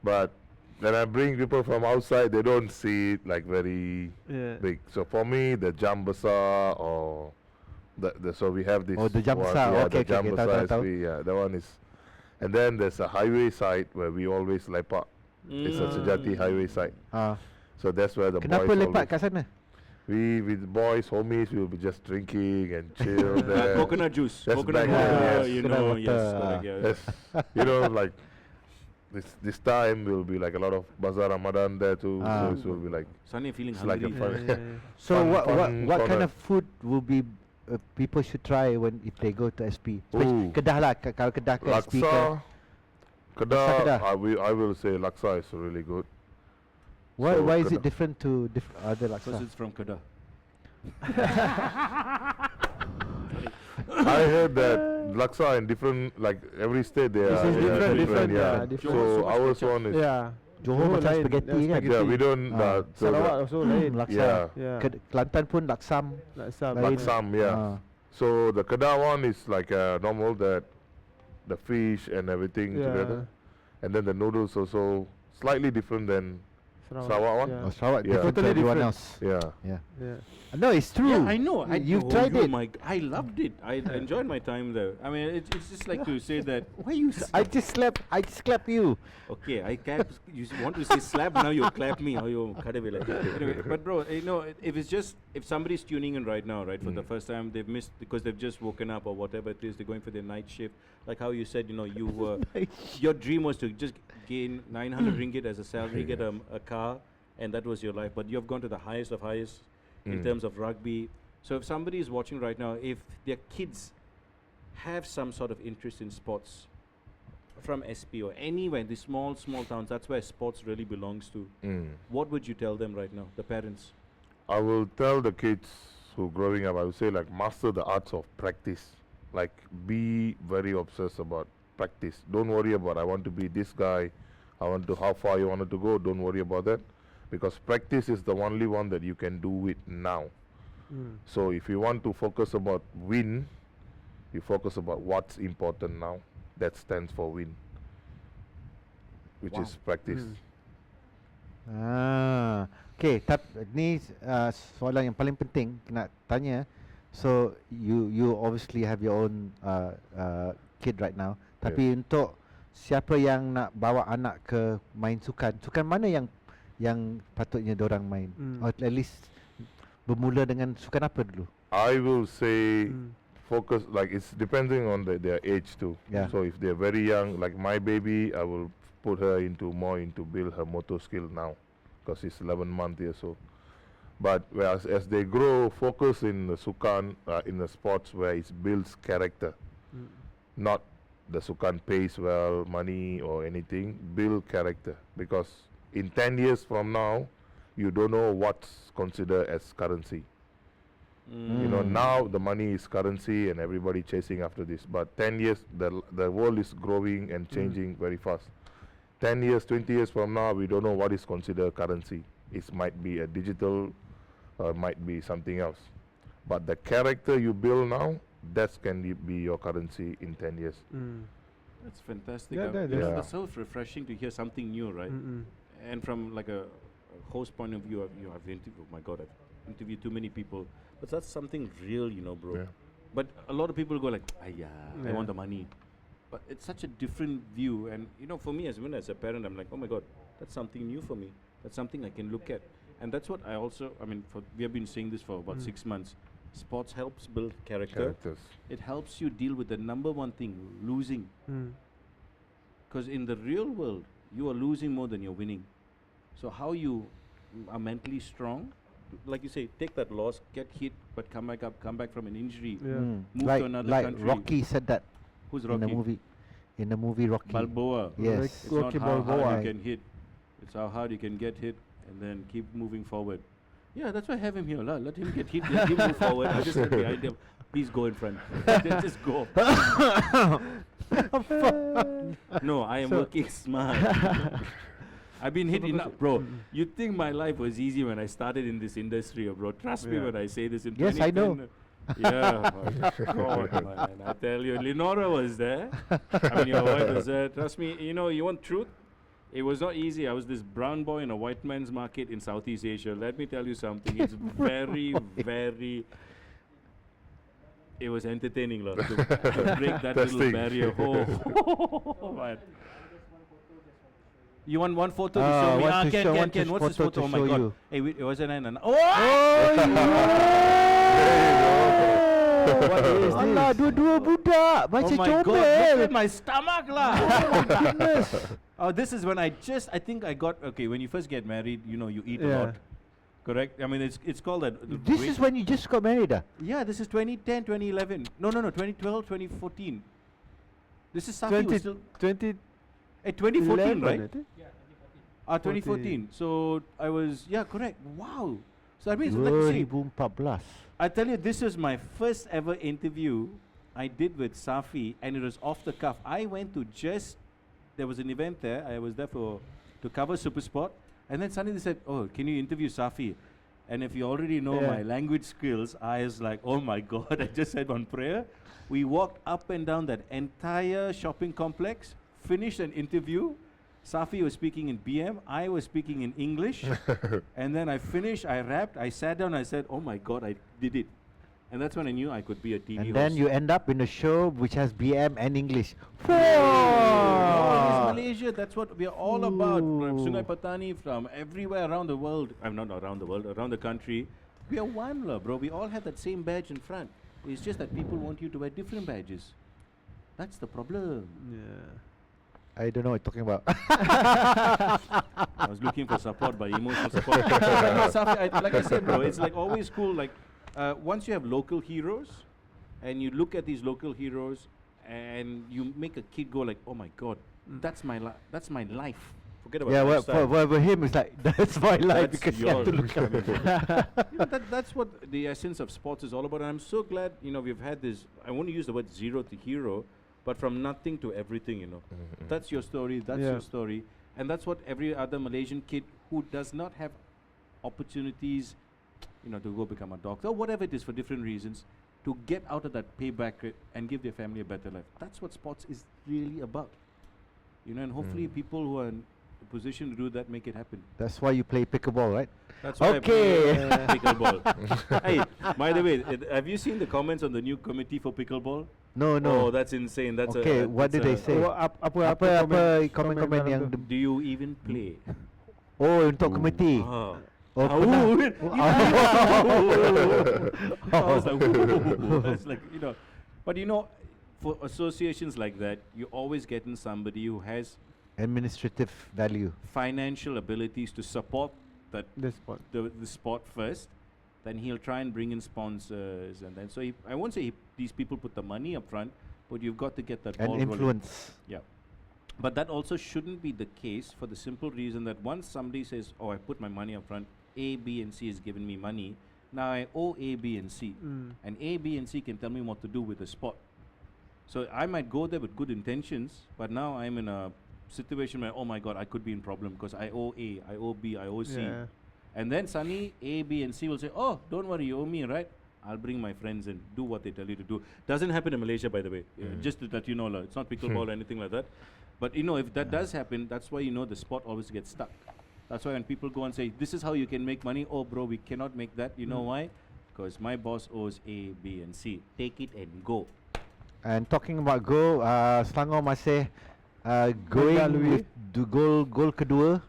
but when I bring people from outside, they don't see it like very Yeah. big. So for me, the Jam Besar or the so we have this. Oh, the Jam one, Besar. yeah, Okay, the Jam okay, tahu, Besar tahu, tahu. SP, yeah, that one is. And then there's a highway side where we always lepak. It's a Sejati highway side. Ah. So that's where the Kenapa boys lepak always, kat sana? we with boys, homies, we will be just drinking and chill there. Coconut juice. That's Coconut back water. then, yes. You Coconut know, water, yes. ah. Correct, yeah. Yes, you know, like this time will be like a lot of Bazaar Ramadan there too. Ah. So it will be like Suddenly feeling it's like a hungry. fun. So Fun- what fun kind corner. of food will be people should try when if they go to SP? Ooh. Kedah lah, kalau Kedah ke SP ke. Laksa, Kedah. Kedah. I will say Laksa is really good. So Why is it Kedah. different to other Because laksa? it's from Kedah. I heard that Laksa in different, like every state they This are is different, yeah. yeah, different. So ours one is Yeah. Johor macam lain, spaghetti kan? yeah, we don't Ah. so Sarawak the- also lain. Laksa. yeah. Yeah. Kelantan pun laksam. Laksa. lain. Laksam, yeah. Ah. So the Kedah one is like normal, that the fish and everything Yeah. together, and then the noodles also slightly different than Sarawak one? Yeah. Oh, Sarawak Yeah. different to Totally everyone different. else. yeah. Yeah. Yeah. No, it's true. Yeah, I know. You've tried it. I loved it. I enjoyed my time there. I mean, it's just like to say that. Why you? I just slapped you. Okay, I clap. You want to say slap now? You clap me or you cut away like that. Anyway, but bro, you know, if somebody's tuning in right now, right, for the first time, they've missed because they've just woken up or whatever it is, they're going for their night shift. Like how you said, you know, you your dream was to just gain 900 ringgit as a salary, get a car, and that was your life. But you have gone to the highest of highest in terms of rugby. So if somebody is watching right now, if their kids have some sort of interest in sports from SP or anywhere in the small towns, that's where sports really belongs to. What would you tell them right now, the parents? I will tell the kids who growing up, I would say like master the arts of practice. Like be very obsessed about practice. Don't worry about I want to be this guy, I want to how far you wanted to go, don't worry about that. Because practice is the only one that you can do it now. So if you want to focus about win, you focus about what's important now. That stands for win, which is practice. Okay, ni soalan yang paling penting nak tanya. So you obviously have your own kid right now. Tapi untuk siapa yang nak bawa anak ke main sukan mana yang patutnya dorang main? Or at least bermula dengan sukan apa dulu? I will say focus, like it's depending on their age too. Yeah. So if they're very young, like my baby, I will put her into more into build her motor skill now, because she's 11 months years old. But whereas as they grow, focus in the Sukan, in the sports where it builds character, not the Sukan pays well, money or anything, build character. Because in 10 years from now, you don't know what's considered as currency. You know, now the money is currency and everybody chasing after this. But 10 years, the world is growing and changing very fast. 10 years, 20 years from now, we don't know what is considered currency. It might be a digital, might be something else. But the character you build now, that can be your currency in 10 years. That's fantastic. Yeah, that You know, is. that's so refreshing to hear something new, right? And from like a host point of view, I've interviewed. Oh my God, I've interviewed too many people. But that's something real, you know, bro. Yeah. But a lot of people go like, I Yeah. want the money. But it's such a different view. And, you know, for me, even as a parent, I'm like, oh my God, that's something new for me. That's something I can look at. And that's what I also, I mean, we have been saying this for about 6 months. Sports helps build character. Characters. It helps you deal with the number one thing, losing. Because in the real world, you are losing more than you're winning. So how you are mentally strong, like you say, take that loss, get hit, but come back up, come back from an injury, move like to another like country. Rocky said that Who's in Rocky? the movie. In the movie Rocky. Balboa. Yes. It's not Rocky how Balboa. hard you can hit. It's how hard you can get hit and then keep moving forward. Yeah, that's why I have him here. Let him get hit, let him move forward. I just stand behind him. Please go in front. Then just go. No, I am working smart. I've been hit enough, bro. You think my life was easy when I started in this industry, bro? Trust me when I say this. In Yes, I know. 2010. Yeah, my God, man. I tell you, Lenora was there. I mean, your wife was there. Trust me, you know, you want truth? It was not easy. I was this brown boy in a white man's market in Southeast Asia. Let me tell you something. It's very, very... It was entertaining, to break that little Testing. barrier. Oh, man. You want one photo to show me? want to show- want Ken. this What's this photo photo? to Oh my show God. you. Hey, wait, it wasn't an... Oh! What is Alah, this? dua-dua budak Oh macam my God, look comel. at my stomach lah. Oh, this is when I think I got, okay, when you first get married, you know, you eat a Yeah. lot. Correct? I mean, it's called that. This is when you just got married, ah? Yeah, this is 2010, 2011. No, 2012, 2014. This is Safi was still... 20 2014, right? I think. 2014. So I was, yeah, correct. Wow. So that means, like you say, 2014. I tell you, this was my first ever interview I did with Safi, and it was off the cuff. I went to there was an event there. I was there to cover Super Sport, and then suddenly they said, "Oh, can you interview Safi?" And if you already know my language skills, I was like, "Oh my God!" I just said one prayer. We walked up and down that entire shopping complex, finished an interview. Safi was speaking in BM, I was speaking in English, and then I finished, I rapped, I sat down, I said, oh my God, I did it. And that's when I knew I could be a TV And host. then you end up in a show which has BM and English. Oh, it's Malaysia, that's what we are all about. From Sungai Petani, from everywhere around the world, I'm not around the world, around the country. We are one, bro. We all have that same badge in front. It's just that people want you to wear different badges. That's the problem. Yeah. I don't know what you're talking about. I was looking for support, but emotional support. No, Safi, like I said, bro, it's like always cool. Like once you have local heroes, and you look at these local heroes, and you make a kid go like, "Oh my God, that's my life." Forget about Yeah, lifestyle. for him it's like, that's my life That's because you have to your- look at me. You know, that's what the essence of sports is all about. And I'm so glad, you know, we've had this, I want to use the word zero to hero, but from nothing to everything, you know. That's your story, that's your story. And that's what every other Malaysian kid who does not have opportunities, you know, to go become a doctor or whatever it is for different reasons, to get out of that payback and give their family a better life. That's what sports is really about. You know, and hopefully people who are in a position to do that make it happen. That's why you play pickleball, right? That's why Okay. I play pickleball. Hey, by the way, have you seen the comments on the new committee for pickleball? No, no. Oh, that's insane. That's Okay, what did they say? Oh, apa Komen dalam yang tu? Do you even play? oh untuk komiti. Oh. Oh, I was like, "Ooh." It's like, you know, but you know, for associations like that, you always get in somebody who has administrative value. financial abilities to support The spot. the sport first. Then he'll try and bring in sponsors, and then I won't say these people put the money up front, but you've got to get that And ball rolling. influence. Yeah. But that also shouldn't be the case for the simple reason that once somebody says, oh, I put my money up front, A, B, and C has given me money, now I owe A, B, and C. And A, B, and C can tell me what to do with the sport. So I might go there with good intentions, but now I'm in a situation where, oh my God, I could be in problem because I owe A, I owe B, I owe C. Yeah. And then suddenly A, B, and C will say, oh, don't worry, you owe me, right? I'll bring my friends and do what they tell you to do. Doesn't happen in Malaysia, by the way. Just to let you know, it's not pickleball or anything like that. But if that does happen, that's why the sport always gets stuck. That's why when people go and say, this is how you can make money, oh bro, we cannot make that. You know why? Because my boss owes A, B, and C. Take it and go. And talking about goal, Selangor masih going Mendalui. with goal kedua.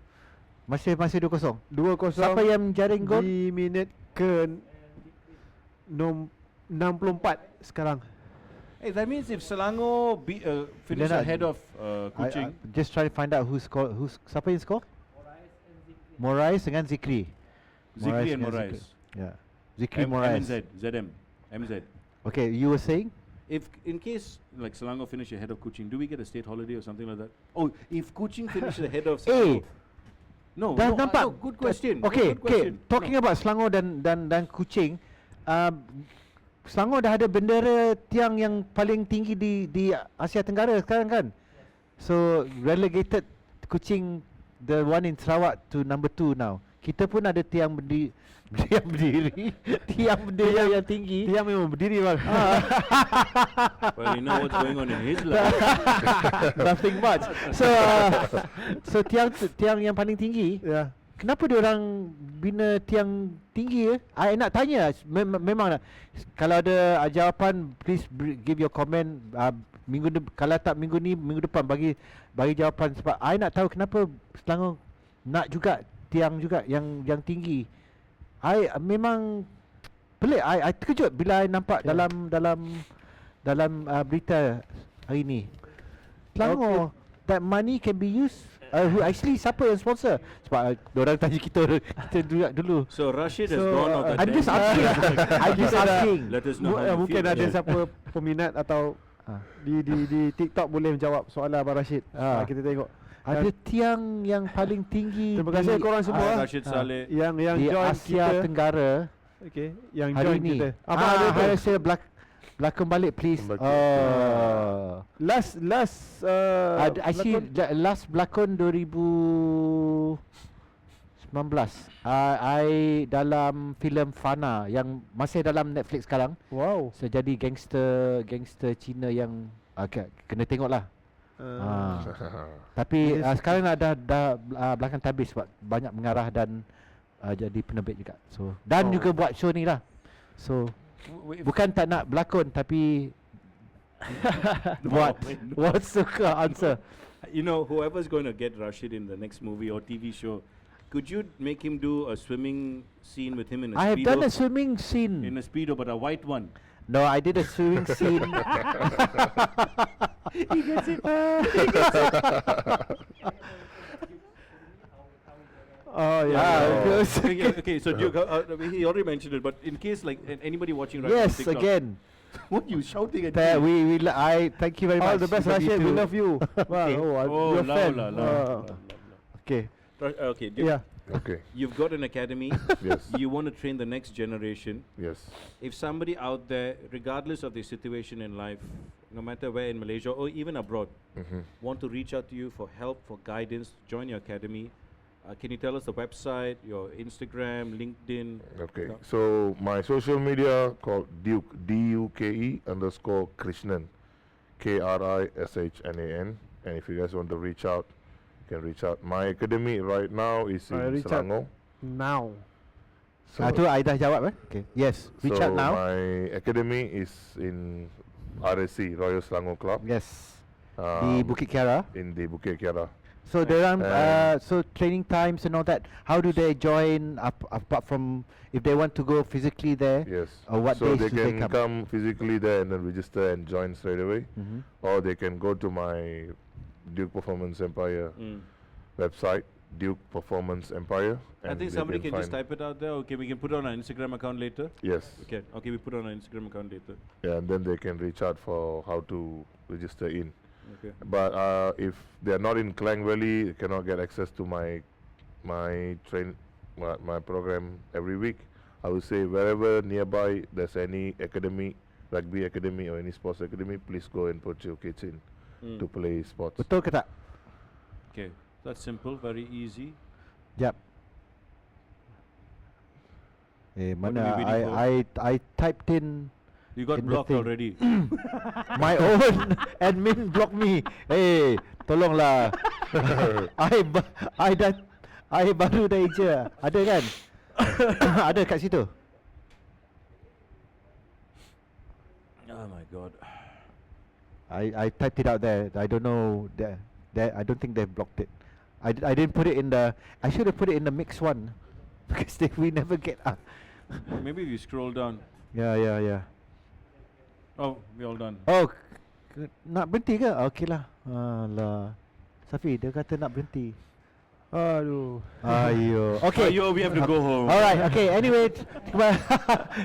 Masih 2-0. 2-0. Siapa yang jaring gol? Di minit ke 64 sekarang. Hey, that means if Selangor finish Then ahead of I Kuching, just try to find out siapa yang score? Morais dengan Zikri. Zikri and dengan Morais. Zikri. Yeah. Zikri Morais. MZ, ZM, MZ. Okay, you were saying? If in case like Selangor finish ahead of Kuching, do we get a state holiday or something like that? Oh, if Kuching finish ahead of Selangor, no, dah no, nampak. no, good question. Okay, good okay. question. Talking about Selangor dan Kuching, Selangor dah ada bendera tiang yang paling tinggi di Asia Tenggara sekarang kan. So relegated Kuching, the one in Sarawak, to number 2 now. Kita pun ada tiang berdiri, tiang bendera yang tinggi. Dia memang berdiri bang. Well, you know what's going on in his life. Nothing much. So tiang yang paling tinggi. Ya. Kenapa dia orang bina tiang tinggi? I nak tanya. Memang kalau ada jawapan, please give your comment. Kalau tak minggu ni, minggu depan bagi jawapan, sebab I nak tahu kenapa Selangor nak juga tiang juga yang tinggi. I memang pelik. I terkejut bila I nampak dalam berita hari ni. Selangor, that money can be used. Who actually siapa yang sponsor? Sebab orang tanya kita dulu. So Rashid has gone off that. I'm just asking. I'm just asking. Let us know how you Mungkin feel. ada siapa peminat atau di TikTok boleh menjawab soalan Abang Rashid. Kita tengok. Ada tiang yang paling tinggi. Terima kasih korang semua Rashid Saleh. yang di join Asia kita. Tenggara. Okay, yang Hari join ni. kita. Abang ada tu. Saya belakang balik please. Belakang. Last Actually last berlakon 2019. I dalam filem Fana yang masih dalam Netflix sekarang. Wow. Saya jadi gangster Cina yang kena tengok lah. Tapi sekarang dah belakang tabis sebab banyak mengarah dan jadi penerbit juga. So dan juga buat show ni lah. So bukan tak nak berlakon tapi what suka answer. You know, whoever's going to get Rashid in the next movie or TV show, could you make him do a swimming scene with him in a I have speedo? done a swimming scene. In a speedo, but a white one. No, I did a swimming scene. He gets it. Oh yeah. Okay, so Duke, he already mentioned it, but in case like anybody watching right Yes, now, TikTok, again. what you shouting at me? I thank you very All much. the best, Love you Rashid. We too. love you. Wow, Oh, you're a fan. Okay. Okay, Duke, Yeah. Okay. you've got an academy. Yes. You want to train the next generation. Yes. If somebody out there, regardless of their situation in life, no matter where in Malaysia or even abroad, want to reach out to you for help, for guidance, join your academy, can you tell us the website, your Instagram, LinkedIn? Okay. So my social media called Duke, DUKE_Krishnan, KRISHNAN. And if you guys want to reach out, you can reach out. My academy right now is in Reach out Selangor. now. Tu I dah jawab Okay. Yes. Reach so out now. my academy is in RSC, Royal Selangor Club. Yes. Di Bukit Kiara. In the Bukit Kiara. So so training times and all that. How do they join apart from if they want to go physically there? Yes. What so days they do they can come physically there and then register and join straight away. Mhm. Or they can go to my Duke Performance Empire website Duke Performance Empire. I and think they somebody can just find- type it out there. Okay, we can put it on our Instagram account later. Yes. Okay, we put it on our Instagram account later. Yeah, and then they can reach out for how to register in. Okay. But if they are not in Klang Valley, they cannot get access to my program every week. I would say wherever nearby there's any academy, rugby academy or any sports academy, please go and put your kids in to play sports. Betul ke tak? Okay, that's simple, very easy. Yep. What Mana are we waiting I typed in You got In the blocked thing. already. my own admin block me. Tolonglah. I baru dah je. Ada kan? Ada kat situ. Oh my god. I typed it out there. I don't know. I don't think they blocked it. I didn't put it in the. I should have put it in the mix one, because we never get. Maybe if you scroll down. Yeah. Oh, we all done. Oh, nak berhenti ke? Okey lah. Alah. Safi, dia kata nak berhenti. Aduh. Ayo. Okay. Ayo, we have to go home. Alright, okay. Anyway,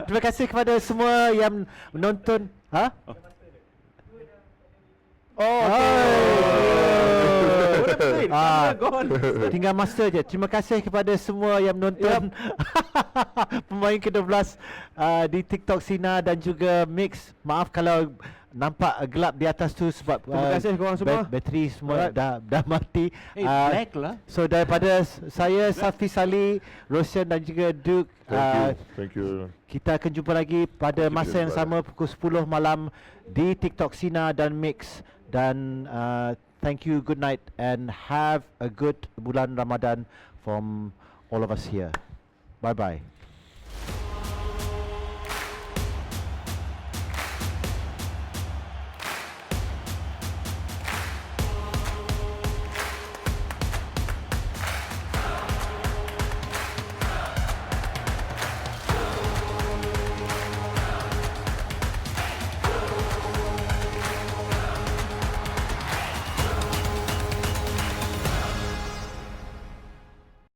terima kasih kepada semua yang menonton. Ha? Oh, okay. Tinggal master je. Terima kasih kepada semua yang menonton Pemain ke-12 di TikTok Sina dan juga Mix. Maaf kalau nampak gelap di atas tu sebab Terima kasih korang semua. bateri semua dah mati. Black lah. So daripada saya, Safi Salih, Roshan dan juga Duke, Thank you. kita akan jumpa lagi pada masa yang sama pukul 10 malam di TikTok Sina dan Mix. Dan thank you, good night, and have a good bulan Ramadan from all of us here. Bye bye.